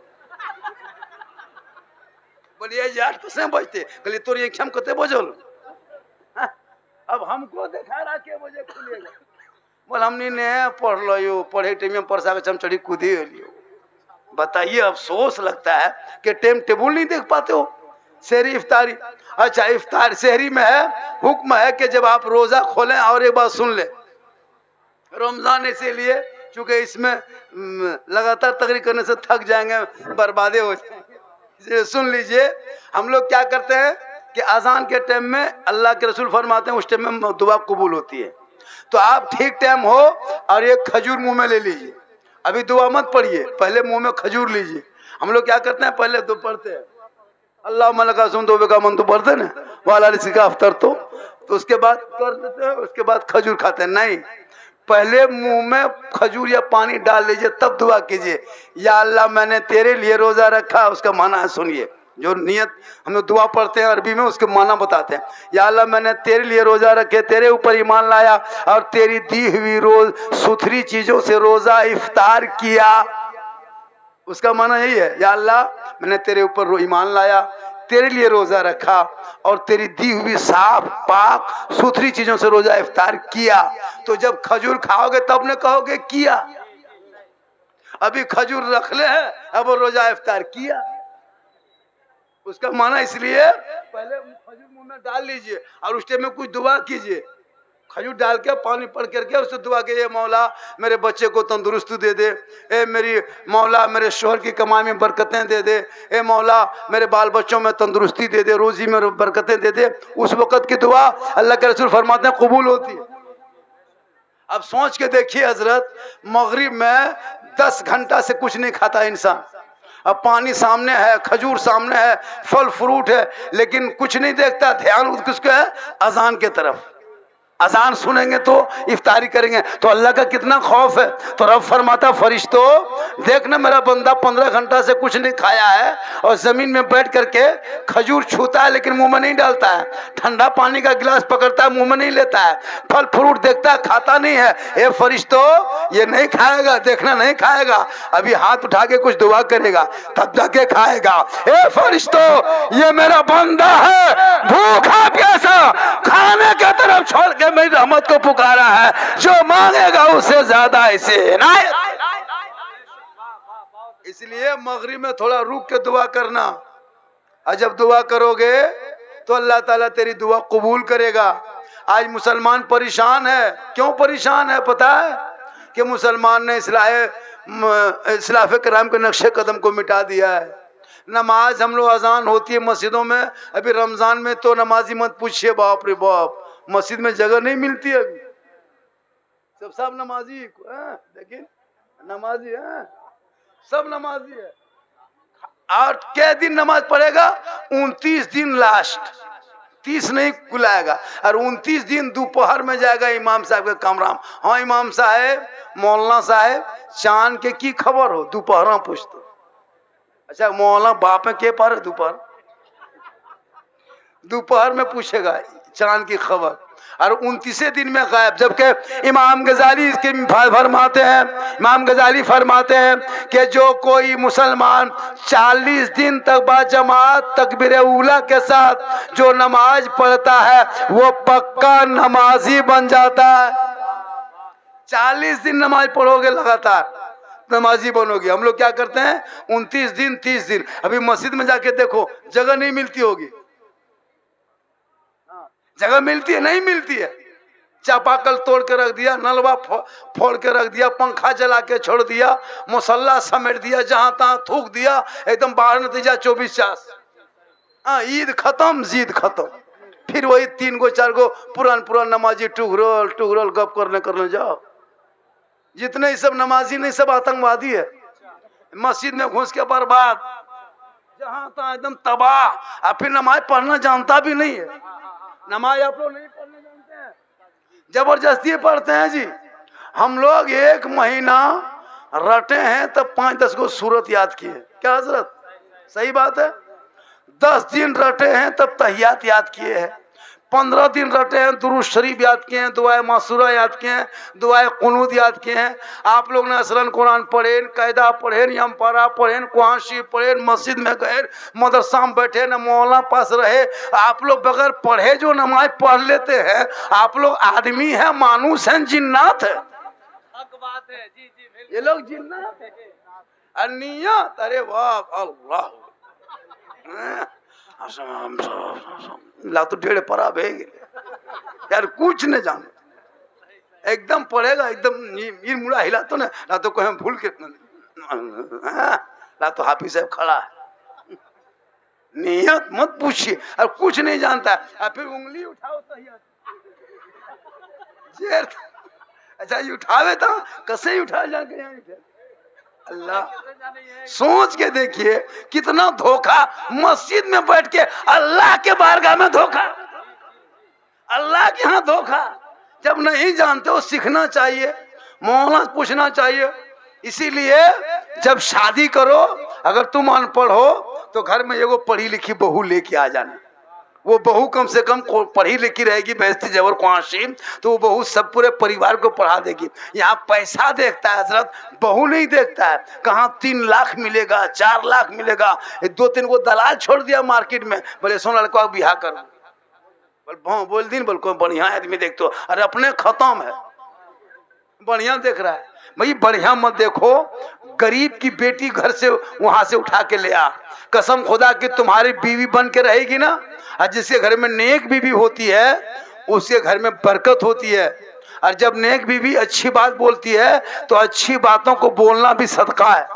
बोलिए जी 8 कैसे बजते? कलिए तोर एक क्षम कते बजल। अब हमको देखा रहा के बजे खुलेगा। बोल हमने ने पढ़ लो यो, पढ़े टाइम में परसा के चमचड़ी कूदी लियो। बताइए, अफसोस लगता है कि टाइम टेबल नहीं देख पाते हो। शहरी इफ्तारी, अच्छा इफ्तार शहरी में है, हुक्म है कि जब आप रोजा खोलें, और एक बात सुन ले, रमजान इसीलिए चूंकि इसमें लगातार तकरीर करने से थक जाएंगे, बर्बादे हो जाएंगे। सुन लीजिए, हम लोग क्या करते हैं कि अजान के टाइम में अल्लाह के रसूल फरमाते हैं उस टाइम में दुआ कबूल होती है। तो आप ठीक टाइम हो और एक खजूर मुंह में ले लीजिए। अभी दुआ मत पढ़िए, पहले मुंह में खजूर लीजिए। हम लोग क्या करते हैं, पहले तो पढ़ते हैं अल्लाह मलका सुन दो बेका मन तो पढ़ते ना वाला का अफ्तर तो उसके बाद कर देते हैं, उसके बाद खजूर खाते हैं। नहीं, पहले मुंह में खजूर या पानी डाल लीजिए, तब दुआ कीजिए, या अल्लाह मैंने तेरे लिए रोजा रखा। उसका माना है, सुनिए, जो नियत हम लोग दुआ पढ़ते हैं अरबी में उसके माना बताते हैं। या अल्लाह मैंने तेरे लिए रोजा रखे, तेरे ऊपर ईमान लाया और तेरी दी हुई रोज सुथरी चीजों से रोजा इफ्तार किया। उसका माना यही है, या अल्लाह मैंने तेरे ऊपर ईमान लाया, तेरे लिए रोजा रखा और तेरी दी हुई साफ पाक सुथरी चीजों से रोजा इफ्तार किया। तो जब खजूर खाओगे तब ने कहोगे किया। अभी खजूर रख ले है, अब रोजा इफ्तार किया। उसका माना इसलिए पहले खजूर मुंह में डाल लीजिए और उस टाइम में कुछ दुआ कीजिए। खजूर डाल के पानी पढ़ करके उससे दुआ कीजिए, मौला मेरे बच्चे को तंदुरुस्ती दे दे, ए मेरी मौला मेरे शोहर की कमाई में बरकतें दे दे, ए मौला मेरे बाल बच्चों में तंदुरुस्ती दे दे, रोजी में बरकतें दे दे। उस वक़्त की दुआ अल्लाह के रसूल फरमाते हैं कबूल होती है। अब सोच के देखिए हजरत, मगरिब में 10 घंटा से कुछ नहीं खाता इंसान, अब पानी सामने है, खजूर सामने है, फल फ्रूट है, लेकिन कुछ नहीं देखता, ध्यान किसका है? अजान के तरफ। अजान सुनेंगे तो इफ्तारी करेंगे, तो अल्लाह का कितना खौफ है। तो रब फरमाता फरिश्तों देखना मेरा बंदा 15 घंटा से कुछ नहीं खाया है और जमीन में बैठ करके खजूर छूता है लेकिन मुंह में नहीं डालता है, ठंडा पानी का गिलास पकड़ता है मुंह में नहीं लेता है, फल फ्रूट देखता है खाता नहीं है। ए फरिश्तों ये नहीं खाएगा, देखना नहीं खाएगा, अभी हाथ उठा के कुछ दुआ करेगा तब जाके खाएगा। ए फरिश्तों ये मेरा बंदा है, भूखा प्यासा खाने के तरफ छोड़ के मेरी रहमत को पुकारा है, जो मांगेगा उससे ज्यादा इसे इनायत। इसलिए मगरिब में थोड़ा रुक के दुआ करना, और जब दुआ करोगे तो अल्लाह ताला तेरी दुआ कबूल करेगा। आज मुसलमान परेशान है, क्यों परेशान है पता है? कि मुसलमान ने इस्लाफ कराम के नक्शे कदम को मिटा दिया है। नमाज हम लोग अजान होती है मस्जिदों में, अभी रमजान में तो नमाजी मत पूछिए, बाप रे बाप, मस्जिद में जगह नहीं मिलती है अभी। सब नमाजी है, लेकिन नमाजी है, सब नमाजी है। 8 के दिन नमाज पढ़ेगा, 29 दिन लास्ट, 30 नहीं बुलाएगा, और 29 दिन दोपहर में जाएगा इमाम साहब के कमरा में। हाँ इमाम साहब, मौलाना साहब, चांद के की खबर हो? दोपहर पूछते। अच्छा मौलाना बाप में के पार है? दोपहर में पूछेगा चांद की खबर, और 29 दिन में गायब। जबकि इमाम गजाली इसके फरमाते हैं, इमाम गजाली फरमाते हैं कि जो कोई मुसलमान 40 दिन तक बाजमात तकबीर उला के साथ जो नमाज पढ़ता है वो पक्का नमाजी बन जाता है। 40 दिन नमाज पढ़ोगे लगातार नमाजी बनोगे। हम लोग क्या करते हैं 29 दिन 30 दिन। अभी मस्जिद में जाके देखो जगह नहीं मिलती होगी, जगह मिलती है नहीं मिलती है। चापाकल तोड़ के रख दिया, नलवा फोड़ के रख दिया, पंखा जला के छोड़ दिया, मुसल्ला समेट दिया, जहां तहां थूक दिया, एकदम बाहर नतीजा 24/4। हाँ, ईद खत्म जीद खत्म। फिर वही 3 गो 4 गो पुरान नमाजी टुगरल गप करने जाओ। जितने ही सब नमाजी नहीं सब आतंकवादी है। मस्जिद में घुस के बर्बाद, जहां तहां एकदम तबाह। और फिर नमाज पढ़ना जानता भी नहीं है। नमाज आप लोग नहीं पढ़ने जानते हैं, जबरदस्ती पढ़ते हैं जी। हम लोग 1 महीना रटे हैं तब 5-10 को सूरत याद किए। क्या हजरत सही बात है? 10 दिन रटे हैं तब तहियात याद किए हैं। 15 दिन रटे हैं दुरूद शरीफ याद किए हैं, दुआए मासूरा याद किए हैं, दुआए कुनूत याद किए हैं। आप लोग ने असलन कुरान पढ़े, कायदा पढ़े, यमपारा पढ़े, कुरान शरीफ पढ़े, मस्जिद में गए, मदरसा में बैठे, न मौलाना पास रहे। आप लोग बगैर पढ़े जो नमाज पढ़ लेते हैं, आप लोग आदमी हैं, मानुस हैं, जिन्नात है। बात है जी जी, ये लोग जिन्नात है। नियत, अरे वाह अल्लाह ला तो ढेड़ परा भेगे यार, कुछ नहीं जानो। एकदम पढ़ेगा एकदम मीर मुड़ा हिला तो ना, ना तो कोई भूल के ना तो हाफिज साहब खड़ा है। नियत मत पूछिए, और कुछ नहीं जानता है। फिर उंगली उठाओ तो जेर अच्छा ये उठावे था कैसे ही उठा जाके यहाँ। अल्लाह सोच के देखिए कितना धोखा। मस्जिद में बैठ के अल्लाह के बारगाह में धोखा, अल्लाह के यहाँ धोखा। जब नहीं जानते हो सीखना चाहिए, मौलाना पूछना चाहिए। इसीलिए जब शादी करो, अगर तुम अनपढ़ हो तो घर में एगो पढ़ी लिखी बहू लेके आ जाना। वो बहू कम से कम पढ़ी लिखी रहेगी, बेहस्ती जबर कुआशीम, तो वो बहू सब पूरे परिवार को पढ़ा देगी। यहाँ पैसा देखता है हजरत, बहू नहीं देखता है। कहाँ 3 लाख मिलेगा, 4 लाख मिलेगा। 2-3 को दलाल छोड़ दिया मार्केट में, बोले सो लड़का बिहार करो। बोल दिन बोल कोई बढ़िया आदमी देख तो, अरे अपने खत्म है। बढ़िया देख रहा है भाई, बढ़िया मत देखो। गरीब की बेटी घर से वहां से उठा के ले आ, कसम खुदा कि तुम्हारी बीवी बन के रहेगी ना। और जिसके घर में नेक बीवी होती है उसके घर में बरकत होती है। और जब नेक बीवी अच्छी बात बोलती है तो अच्छी बातों को बोलना भी सदका है।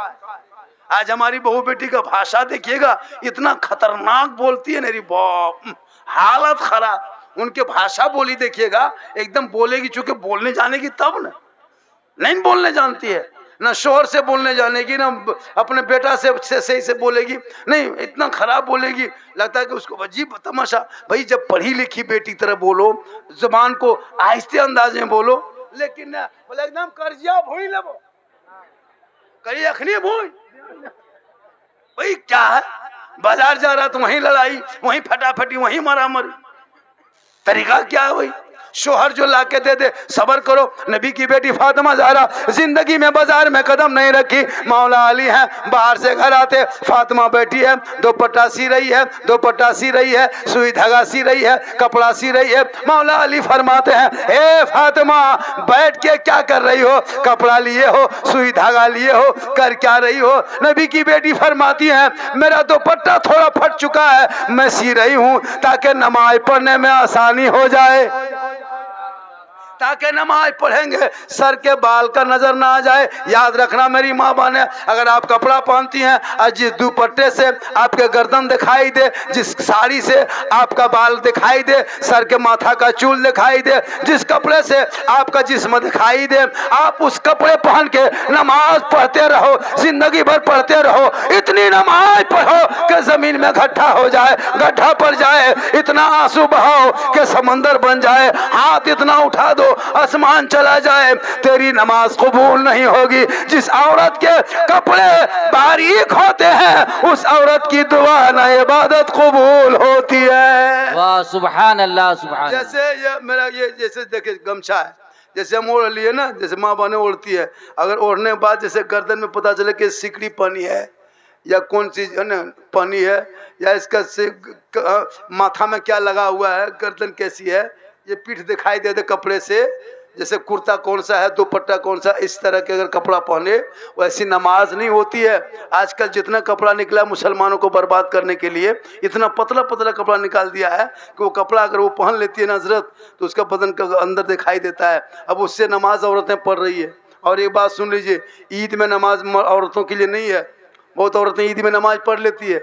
आज हमारी बहू बेटी का भाषा देखिएगा, इतना खतरनाक बोलती है, मेरी बाप हालत खराब। उनके भाषा बोली देखिएगा, एकदम बोलेगी, चूंकि बोलने जाने की तब न नहीं बोलने जानती है, ना शोहर से बोलने जानेगी, ना अपने बेटा से सही से बोलेगी, नहीं इतना खराब बोलेगी, लगता है कि उसको अजीब तमाशा। भाई जब पढ़ी लिखी बेटी तरह बोलो, जुबान को आहिस्ते अंदाज में बोलो, लेकिन ना बोले एकदम कर्जिया भूल लेबो, कहीं अखनी भूल। भाई क्या है, बाजार जा रहा तो वहीं लड़ाई, वहीं फटाफटी, वहीं मारामारी। तरीका क्या है भाई? शोहर जो लाके दे दे, सबर करो। नबी की बेटी फातिमा ज़हरा जिंदगी में बाजार में कदम नहीं रखी। मौला अली है, बाहर से घर आते, फातिमा बैठी है, दुपट्टा सी रही है, दुपट्टा सी रही है, सुई धागा सी रही है, कपड़ा सी रही है। मौला अली फरमाते हैं, ए फातिमा बैठ के क्या कर रही हो? कपड़ा लिए हो, सुई धागा लिए हो, कर क्या रही हो? नबी की बेटी फरमाती है, मेरा दुपट्टा थोड़ा फट चुका है, मैं सी रही हूँ ताकि नमाज पढ़ने में आसानी हो जाए, ताकि नमाज पढ़ेंगे सर के बाल का नजर ना आ जाए। याद रखना मेरी माँ बहने, अगर आप कपड़ा पहनती हैं और जिस दुपट्टे से आपके गर्दन दिखाई दे, जिस साड़ी से आपका बाल दिखाई दे, सर के माथा का चूल दिखाई दे, जिस कपड़े से आपका जिस्म दिखाई दे, आप उस कपड़े पहन के नमाज पढ़ते रहो, जिंदगी भर पढ़ते रहो। इतनी नमाज पढ़ो कि जमीन में गड्ढा हो जाए, गड्ढा पड़ जाए, इतना आंसू बहाओ कि समंदर बन जाए, हाथ इतना उठा दो आसमान चला जाए, तेरी नमाज कबूल नहीं होगी। जिस औरत के कपड़े बारीक होते हैं उस औरत की दुआ न इबादत कबूल होती है। वाह सुभान अल्लाह सुभान। जैसे ये मेरा ये जैसे देखिए गमछा है, जैसे हम ओढ़ लिए ना, जैसे माँ बहने ओढ़ती है, अगर ओढ़ने के बाद जैसे गर्दन में पता चले कि सिकड़ी पानी है या कौन चीज है ना पानी है, या इसका माथा में क्या लगा हुआ है, गर्दन कैसी है, ये पीठ दिखाई दे दे कपड़े से, जैसे कुर्ता कौन सा है, दुपट्टा कौन सा, इस तरह के अगर कपड़ा पहने वैसी नमाज नहीं होती है। आजकल जितना कपड़ा निकला मुसलमानों को बर्बाद करने के लिए, इतना पतला पतला कपड़ा निकाल दिया है कि वो कपड़ा अगर वो पहन लेती है ना हजरत तो उसका बदन का अंदर दिखाई देता है। अब उससे नमाज औरतें पढ़ रही है। और एक बात सुन लीजिए, ईद में नमाज औरतों के लिए नहीं है। बहुत औरतें ईद में नमाज पढ़ लेती है,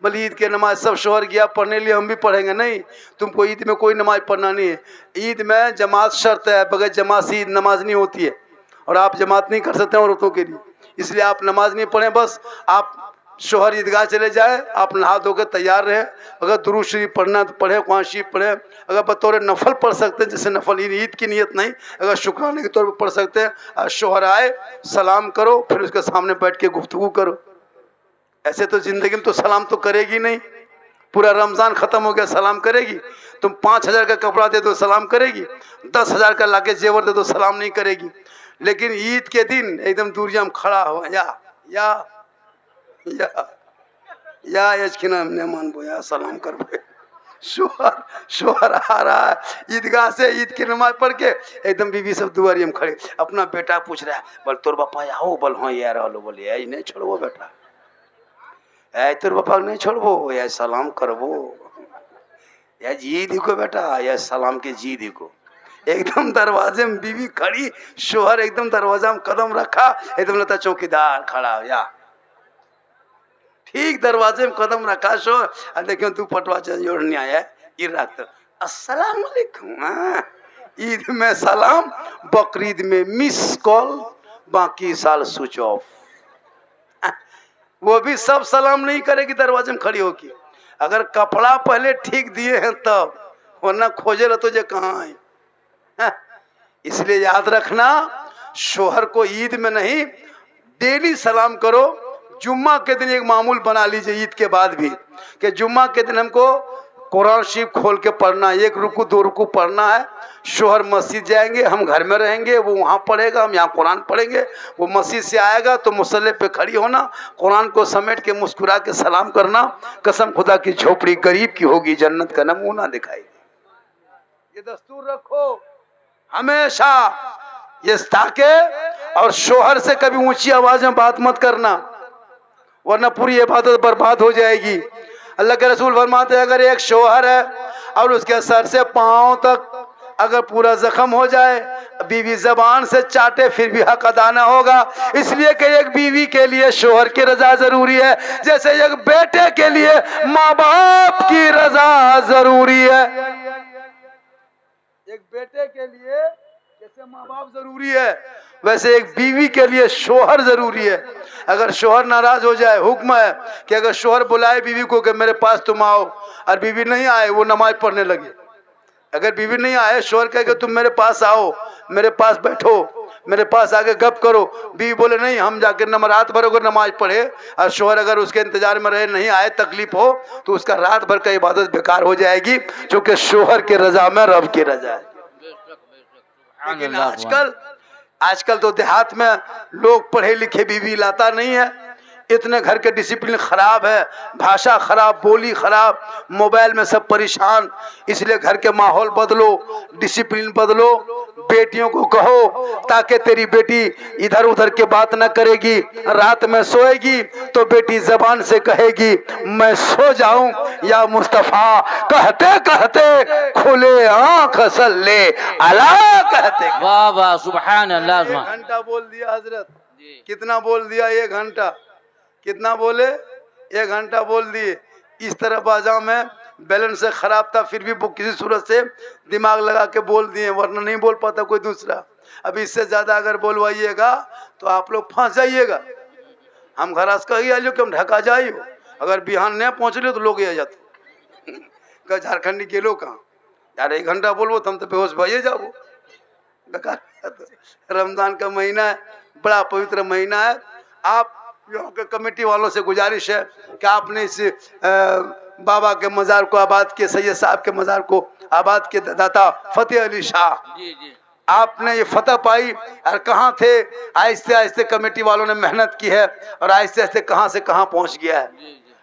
बोले ईद के नमाज सब शोहर गया पढ़ने लिए हम भी पढ़ेंगे। नहीं, तुमको ईद में कोई नमाज पढ़ना नहीं है। ईद में जमात शर्त है, बगैर जमात से ईद नमाज नहीं होती है और आप जमात नहीं कर सकते औरतों के लिए, इसलिए आप नमाज नहीं पढ़ें। बस आप शोहर ईदगाह चले जाए, आप नहा धो के तैयार रहे। अगर दुरूद शरीफ पढ़ना तो पढ़े, कुरान शरीफ पढ़े। अगर बतौर नफल पढ़ सकते हैं, जैसे नफल ईद की नियत नहीं, अगर शुक्राने के तौर पर पढ़ सकते हैं। शोहर आए सलाम करो, फिर उसके सामने बैठ के गुफ्तगू करो। ऐसे तो जिंदगी में तो सलाम तो करेगी नहीं। पूरा रमज़ान ख़त्म हो गया सलाम करेगी? तुम 5,000 का कपड़ा दे दो सलाम करेगी, 10,000 का लाके जेवर दे दो सलाम नहीं करेगी। लेकिन ईद के दिन एकदम दूरिया में खड़ा हो, या यजकिना मेहमान बोया सलाम कर बो। शोहर आ रहा है ईदगाह से, ईद की नमाज पढ़ के एकदम बीवी सब दुआरिया में खड़े। अपना बेटा पूछ रहा है, बोल तोर बापा आओ, बोल हाँ यार लो, बोले नहीं छोड़ो बेटा, तोर बापा नहीं छोड़बो, या सलाम करबो, या जी देखो बेटा, या सलाम के जी देखो। एकदम दरवाजे में बीवी खड़ी, शोहर एकदम दरवाजा में कदम रखा, एकदम लगता चौकीदार खड़ा, या ठीक दरवाजे में कदम रखा शोहर। देखियो तू पटवा जोड़ने आया है, ये रख अस्सलाम वालेकुम। ईद में सलाम, बकरीद में मिस कॉल, बाकी साल स्विच ऑफ। वो भी सब सलाम नहीं करेगी दरवाजे में खड़ी होगी। अगर कपड़ा पहले ठीक दिए हैं तब, वरना खोजे रह तुझे कहाँ है। इसलिए याद रखना, शोहर को ईद में नहीं डेली सलाम करो। जुम्मा के दिन एक मामूल बना लीजिए ईद के बाद भी, कि जुम्मा के दिन हमको कुरान शरीफ खोल के पढ़ना है, 1 रुकू 2 रुकू पढ़ना है। शोहर मस्जिद जाएंगे, हम घर में रहेंगे, वो वहाँ पढ़ेगा, हम यहाँ कुरान पढ़ेंगे। वो मस्जिद से आएगा तो मुसल्ले पे खड़ी होना, कुरान को समेट के मुस्कुरा के सलाम करना। कसम खुदा की झोपड़ी गरीब की होगी, जन्नत का नमूना दिखाई दे। ये दस्तूर रखो हमेशा, ये ताके। और शोहर से कभी ऊंची आवाज में बात मत करना, वरना पूरी इबादत बर्बाद हो जाएगी। अल्लाह के रसूल फरमाते हैं, अगर एक शोहर है और उसके सर से पांव तक अगर पूरा जख्म हो जाए, बीवी जबान से चाटे फिर भी हक अदा न होगा। इसलिए कि एक बीवी के लिए शोहर की रजा जरूरी है, जैसे एक बेटे के लिए माँ बाप की रजा जरूरी है। एक बेटे के लिए जैसे माँ बाप जरूरी है, वैसे एक बीवी के लिए शोहर जरूरी है। अगर शोहर नाराज हो जाए, हुक्म है कि अगर शोहर बुलाए बीवी को कि मेरे पास तुम आओ, और बीवी नहीं आए, वो नमाज पढ़ने लगे। अगर बीवी नहीं आए, शोहर कहे कि तुम मेरे पास आओ, मेरे पास बैठो, मेरे पास आके गप करो, बीवी बोले नहीं हम जाके रात भर अगर नमाज पढ़े, और शोहर अगर उसके इंतजार में रहे, नहीं आए, तकलीफ हो, तो उसका रात भर का इबादत बेकार हो जाएगी, क्योंकि शोहर की रजा में रब की रजा है। लेकिन आजकल तो देहात में लोग पढ़े लिखे बीवी लाता नहीं है। इतने घर के डिसिप्लिन खराब है, भाषा खराब, बोली खराब, मोबाइल में सब परेशान। इसलिए घर के माहौल बदलो, डिसिप्लिन बदलो। बेटियों को कहो ताकि तेरी बेटी इधर उधर की बात न करेगी। रात में सोएगी तो बेटी जबान से कहेगी मैं सो जाऊं या मुस्तफा, कहते कहते खुले आंख सल्ले अला कहते। वाह वाह सुभान अल्लाह। 1 घंटा बोल दिया हजरत, कितना बोल दिया? 1 घंटा। कितना बोले? 1 घंटा बोल दिए। इस तरह बाजा में बैलेंस से खराब था, फिर भी वो किसी सूरत से दिमाग लगा के बोल दिए, वरना नहीं बोल पाता कोई दूसरा। अब इससे ज्यादा अगर बोलवाइएगा तो आप लोग फंस जाइएगा। हम घर कही आइयो कि हम ढका जाइयो, अगर बिहान नहीं पहुँच लियो तो लोग ये जाते झारखंडी के लोग कहाँ यार 1 घंटा बोलबो तो हम तो बेहोश भैया जाओ। रमजान का महीना है, बड़ा पवित्र महीना है। आप यहाँ के कमेटी वालों से गुजारिश है कि आपने इस बाबा के मज़ार को आबाद किए, सैयद साहब के मज़ार को आबाद किए, दाता फतेह अली शाह, आपने ये फतह पाई। और कहाँ थे, आहिस्ते आहिस्ते कमेटी वालों ने मेहनत की है और आहिस्ते आहिस्ते कहाँ से कहाँ पहुँच गया है।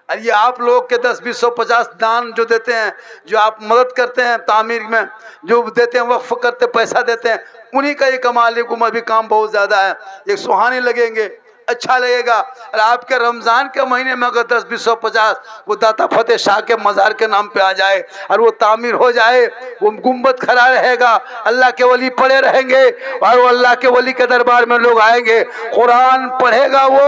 और ये आप लोग के 10, 20, 100, 50 दान जो देते हैं, जो आप मदद करते हैं तामीर में, जो देते हैं, वक्फ करते, पैसा देते हैं, उन्हीं का ये कमाल है। भी काम बहुत ज़्यादा है, ये सुहाने लगेंगे, अच्छा लगेगा। और आपके रमज़ान के महीने में अगर 10, 20, 100, 50 वो दाता फतेह शाह के मज़ार के नाम पे आ जाए और वो तामीर हो जाए, वो गुंबद खड़ा रहेगा, अल्लाह के वली पड़े रहेंगे और वो अल्लाह के वली के दरबार में लोग आएंगे, कुरान पढ़ेगा वो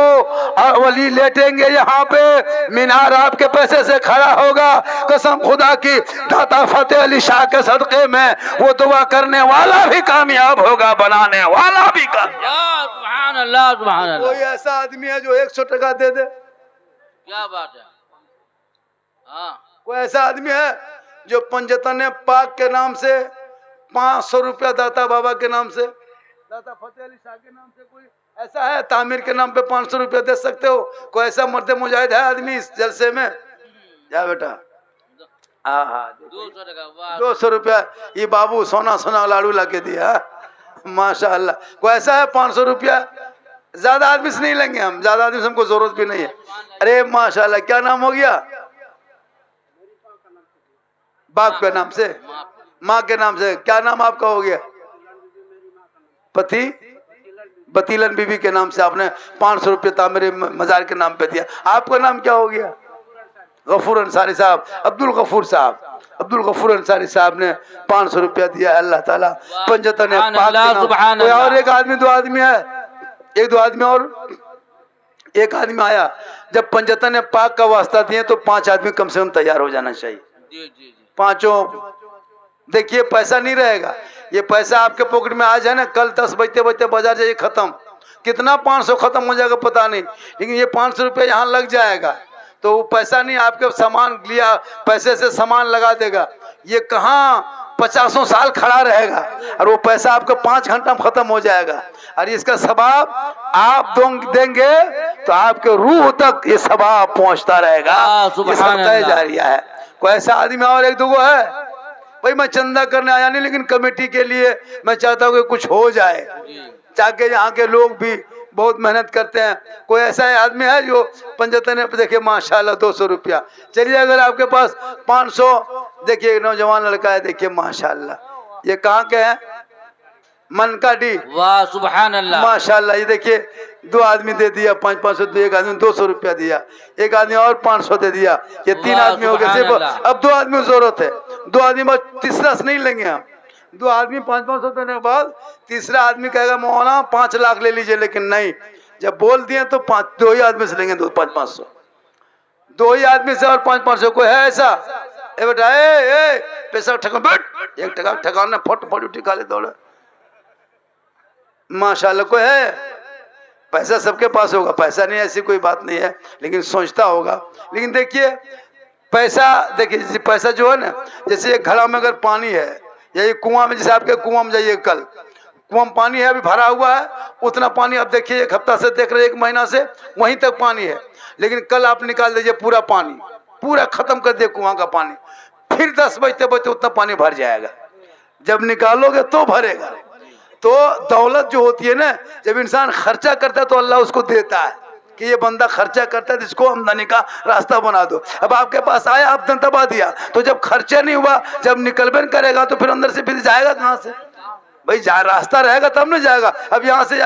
और वली लेटेंगे यहाँ पे, मीनार आपके पैसे से खड़ा होगा। कसम खुदा की, दाता फतेह अली शाह के सदक़े में वो दुआ करने वाला भी कामयाब होगा, बनाने वाला भी कामयाब। सुभान अल्लाह, सुभान अल्लाह। कोई ऐसा आदमी है जो 100 टका दे दे? क्या बात है। हाँ, कोई ऐसा आदमी है जो पंजतन पाक के नाम से 500 रुपया दाता बाबा के नाम से, दाता फतेह अली शाह के नाम से, कोई ऐसा है? तामीर के नाम पे 500 रुपया दे सकते हो? कोई ऐसा मर्द मुजाहिद है आदमी इस जलसे में? जा बेटा, हाँ 200 टका, वाह। 200 रुपया ये बाबू सोना सोना लाड़ू ला के दिया, माशाअल्लाह। कोई ऐसा है 500 रुपया? ज्यादा आदमी से नहीं लेंगे हम, ज्यादा आदमी से हमको जरूरत भी नहीं है। अरे माशाअल्लाह, क्या नाम हो गया? बाप के नाम से, माँ के नाम से, क्या नाम आपका हो गया? पति बतीलन बीबी के नाम से आपने 500 रुपये तामीर मजार के नाम पे दिया। आपका नाम क्या हो गया? गफूर अंसारी साहब, अब्दुल गफूर साहब, अब्दुल गफूर अंसारी साहब ने 500 रुपया दिया। अल्लाह ताला पंजतन पाक के नाम। कोई और एक आदमी, 2 आदमी है, 1-2 आदमी और एक आदमी आया। जब पंजतन पाक का वास्ता दिए तो 5 आदमी कम से कम तैयार हो जाना चाहिए। जी जी जी। पांचों, देखिए पैसा नहीं रहेगा, ये पैसा आपके पॉकेट में आज है ना, कल 10 बजते बजते बाजार जाइए खत्म। कितना 500 खत्म हो जाएगा पता नहीं, लेकिन ये 500 रुपये यहाँ लग जाएगा तो वो पैसा नहीं, आपके सामान लिया पैसे से सामान लगा देगा, ये कहाँ 50 साल खड़ा रहेगा और वो पैसा आपका 5 घंटा में खत्म हो जाएगा। और इसका सवाब आप देंगे तो आपके रूह तक ये सवाब पहुंचता रहेगा। ये सदका जारिया है। कोई ऐसा आदमी और 1-2 है? भाई मैं चंदा करने आया नहीं, लेकिन कमेटी के लिए मैं चाहता हूँ कि कुछ हो जाए, ताकि यहाँ के लोग भी बहुत मेहनत करते हैं। कोई ऐसा आदमी है जो पंजतन पे देखिए माशाल्लाह 200 रुपया। चलिए अगर आपके पास 500, देखिए नौजवान लड़का है, देखिए माशाल्लाह, ये कहाँ के हैं? मनकाडी, वाह सुभान अल्लाह, माशाल्लाह। ये देखिए 2 आदमी दे दिया 500, एक आदमी 200 रुपया दिया, एक आदमी और 500 दे दिया, ये 3 आदमी हो गए सिर्फ। अब 2 आदमी की जरूरत है, 2 आदमी बस, तीसरा से नहीं लेंगे हम। 2 आदमी 500 देने के बाद तीसरा आदमी कहेगा मौलाना 5 लाख ले लीजिए, लेकिन नहीं, जब बोल दिए तो 2 ही आदमी से लेंगे, 500, 2 ही आदमी से और 500। कोई है ऐसा? ए बेटा, ए पैसा ठगा, बैठ 1 टका ठगाना, फट उठी खा ले दौड़े, माशाल्लाह। कोई है? पैसा सबके पास होगा, पैसा नहीं ऐसी कोई बात नहीं है, लेकिन सोचता होगा। लेकिन देखिए पैसा, देखिए पैसा जो है ना, जैसे एक घड़ा में अगर पानी है, या ये कुआं में, जैसे आपके कुआं में जाइए, कल कुआं में पानी है, अभी भरा हुआ है, उतना पानी अब देखिए 1 हफ्ता से देख रहे, 1 महीना से वहीं तक पानी है, लेकिन कल आप निकाल दीजिए पूरा पानी, पूरा खत्म कर दिए कुआं का पानी, फिर 10 बजते बजते उतना पानी भर जाएगा। जब निकालोगे तो भरेगा। तो दौलत जो होती है ना, जब इंसान खर्चा करता है तो अल्लाह उसको देता है कि ये बंदा खर्चा करता है, जिसको आमदनी का रास्ता बना दो। अब आपके पास आया, आपने दबा दिया, तो जब खर्चा नहीं हुआ, जब निकलबन करेगा तो फिर अंदर से फिर जाएगा कहाँ से? भाई रास्ता रहेगा तब नहीं जाएगा। अब यहाँ से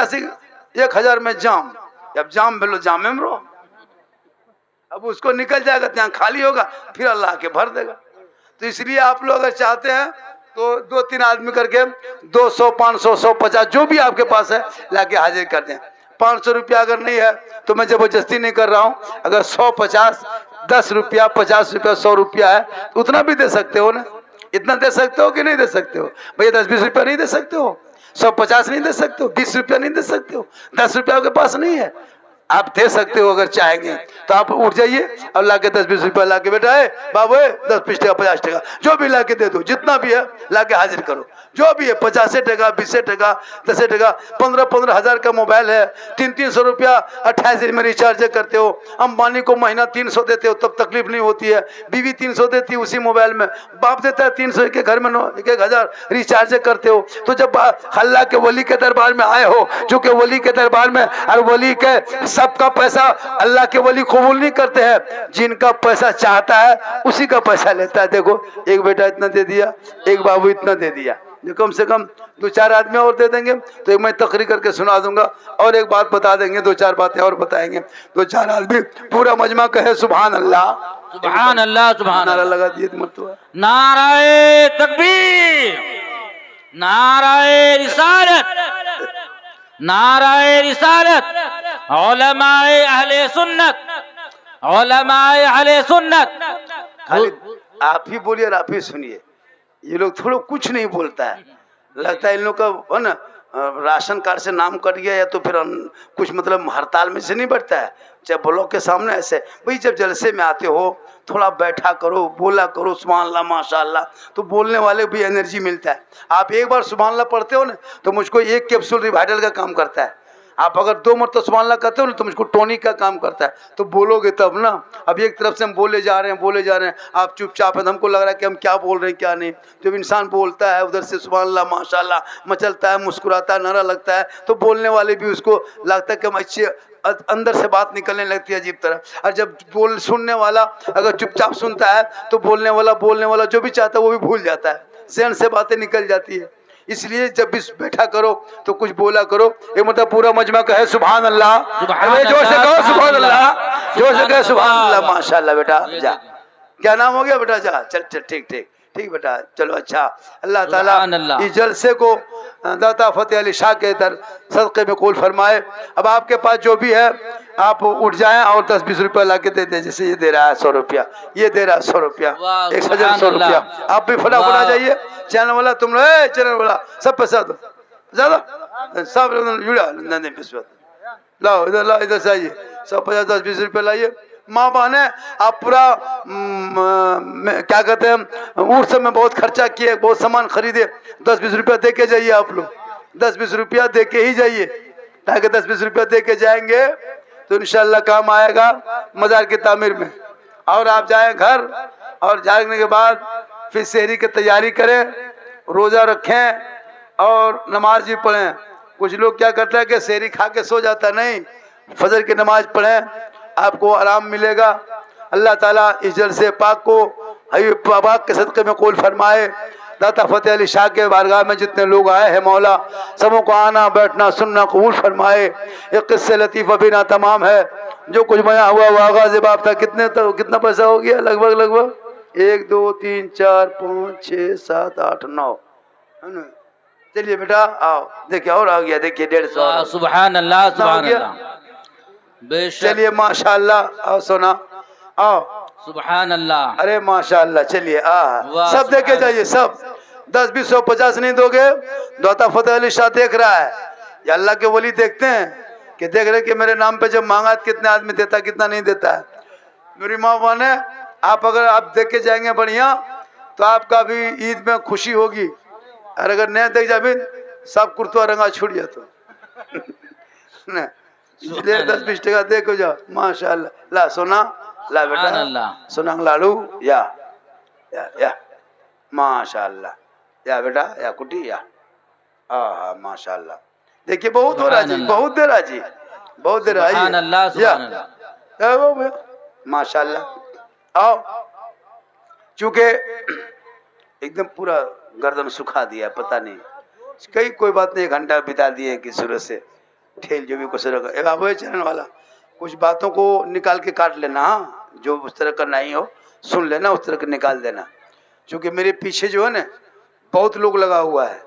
1000 में जाम, जब जाम भेलो जामे में रहो, अब उसको निकल जाएगा, यहाँ खाली होगा, फिर अल्लाह के भर देगा। तो इसलिए आप लोग अगर चाहते हैं तो 2-3 आदमी करके 200, 500, 150 जो भी आपके पास है लाके हाजिर कर दें। 500 रुपया अगर नहीं है तो मैं जबरदस्ती नहीं कर रहा हूँ, अगर 100, 50, 10 रुपया, 50 रुपया, 100 रुपया है तो उतना भी दे सकते हो ना। इतना दे सकते हो कि नहीं दे सकते हो? भैया 10-20 रुपया नहीं दे सकते हो, 150 नहीं दे सकते हो, 20 रुपया नहीं दे सकते हो, 10 रुपया आपके पास नहीं है, आप दे सकते हो। अगर चाहेंगे तो आप उठ जाइए और लाके 10-20 रुपया लाके, बेटा है बाबू 10-20 टका, 50 टका जो भी लाके दे दो, जितना भी है लाके हाजिर करो, जो भी है, 50 टका, 20 टका, 10 टका, 15-15 हज़ार का मोबाइल है, 300 रुपया 28 दिन में रिचार्ज करते हो। अंबानी को महीना 300 देते हो, तब तकलीफ नहीं होती है। बीवी 300 देती है उसी मोबाइल में, बाप देता है 300, एक घर में 1,000 रिचार्ज करते हो। तो जब अल्लाह के वली के दरबार में आए हो, चूँकि वली के दरबार में और वली के सबका पैसा अल्लाह के वली कबूल नहीं करते हैं, जिनका पैसा चाहता है उसी का पैसा लेता है। देखो एक बेटा इतना दे दिया, एक बाबू इतना दे दिया, जो कम से कम 2-4 आदमी और दे देंगे तो एक मैं तकरीर करके सुना दूंगा और एक बात बता देंगे, 2-4 बातें और बताएंगे, 2-4 आदमी पूरा मजमा कहे सुभान अल्लाह। सुभान अल्लाह, सुभान नारा अल्लाह। लगा दिए मरतबा। नाराए तकबीर, नाराए रिसालत, नाराए रिसालत, उलमाए अहले सुन्नत, उलमाए अहले सुन्नत। खाली आप ही बोलिए और आप ही सुनिए। ये लोग थोड़ा कुछ नहीं बोलता है, लगता है इन लोग का है ना राशन कार्ड से नाम कट गया या तो फिर कुछ मतलब हड़ताल में से नहीं बढ़ता है। जब ब्लॉक के सामने ऐसे भाई जब जलसे में आते हो थोड़ा बैठा करो, बोला करो सुभान अल्लाह माशाअल्लाह, तो बोलने वाले भी एनर्जी मिलता है। आप एक बार सुभान अल्लाह पढ़ते हो ना तो मुझको 1 कैप्सूल रिवाइटल का काम करता है। आप अगर 2 मरतबा सुभान अल्लाह करते हो ना तो मुझको टॉनिक का काम करता है। तो बोलोगे तब ना। अब एक तरफ से हम बोले जा रहे हैं, आप चुपचाप है, हमको लग रहा है कि हम क्या बोल रहे हैं क्या नहीं। जब इंसान बोलता है उधर से सुभान अल्लाह माशाअल्लाह मचलता है, मुस्कुराता है, नारा लगता है, तो बोलने वाले भी उसको लगता है कि हम अच्छे अंदर से बात निकलने लगती है अजीब तरह। और जब सुनने वाला अगर चुपचाप सुनता है तो बोलने वाला जो भी चाहता है वो भी भूल जाता है, सहन से बातें निकल जाती है। इसलिए जब भी बैठा करो तो कुछ बोला करो। एक मतलब पूरा मजमा कहे सुभान अल्लाह, अरे जोर से कहो सुभान अल्लाह, जोर से कहे सुभान अल्लाह माशाअल्लाह। बेटा जा, क्या नाम हो गया बेटा? जा चल चल, ठीक ठीक ठीक बेटा, चलो अच्छा। अल्लाह ताला इस जलसे को दाता फतेह अली शाह के दर सदक़े में कबूल फरमाए। अब आपके पास जो भी है आप उठ जाएं और 10-20 रुपया ला के दे दें। जैसे ये दे रहा है 100 रुपया, ये दे रहा है 100 रुपया, 1,100 रुपया। आप भी फटाफट आ जाइए। चैनल वाला तुम लोग, चैनल वाला सब पैसा दो ज्यादा, सब जुड़ा लाओ इधर, लाओ इधर से आइए, सब 50-10-20 रुपये लाइए। माँ बहने आप पूरा क्या कहते हैं उस समय बहुत खर्चा किए, बहुत सामान खरीदे, 10-20 रुपया दे के जाइए। आप लोग 10-20 रुपया दे के ही जाइए, ताकि 10-20 रुपया दे के जाएंगे तो इंशाल्लाह काम आएगा मजार की तामीर में। और आप जाएं घर और जागने के बाद फिर सहरी की तैयारी करें, रोज़ा रखें और नमाज भी पढ़ें। कुछ लोग क्या करता है कि सहरी खा के सो जाता, नहीं, फजर की नमाज पढ़ें, आपको आराम मिलेगा। अल्लाह ताला इस जलसे पाक को हबीब पाक के सदक़े में कबूल फरमाए। दाता फतेह अली शाह के बारगाह में जितने लोग आए हैं मौला सबों को आना बैठना सुनना कबूल फरमाए। एक किस्से लतीफ़ अभी ना तमाम है, जो कुछ बयां हुआ वो आगाज़ बाप था। कितना पैसा हो गया? लगभग 1 2 3 4 5 6 7 8 9 है ना। चलिए बेटा आओ, देखिए और आ गया, देखिए 150। सुभान अल्लाह, सुभान अल्लाह, बेशक। चलिए माशाअल्लाह, आओ सोना आओ, सुभान अल्लाह, अरे माशाअल्लाह। चलिए सब देखे जाइए, सब 10 20 100 50 नहीं दोगे। दाता फतेह अली शाह देख रहा है, या अल्लाह के वली देखते हैं कि देख रहे कि मेरे नाम पे जब मांगा कितने आदमी देता कितना नहीं देता है। मेरी माँ बहने आप अगर आप देख के जाएंगे बढ़िया तो आपका भी ईद में खुशी होगी। और अगर नहीं देख जाए सब कुर्ता रंगा छूट जाता 10-20 टका देखो जाओ माशाअल्लाह। ला सोना, ला बेटा सोना लाडू, या माशाअल्लाह, या बेटा या कुटी, या हाँ माशाअल्लाह। देखिए बहुत हो रहा जी, बहुत देर है जी, बहुत देर आई माशाअल्लाह। आओ, चूंकि एकदम पूरा गर्दन सुखा दिया, पता नहीं कोई बात नहीं, 1 घंटा बिता दिए कि सूरज से ठेल जो भी कुछ रखा चैनल वाला कुछ बातों को निकाल के काट लेना। हाँ, जो उस तरह का नहीं हो सुन लेना, उस तरह का निकाल देना। क्योंकि मेरे पीछे जो है ना बहुत लोग लगा हुआ है,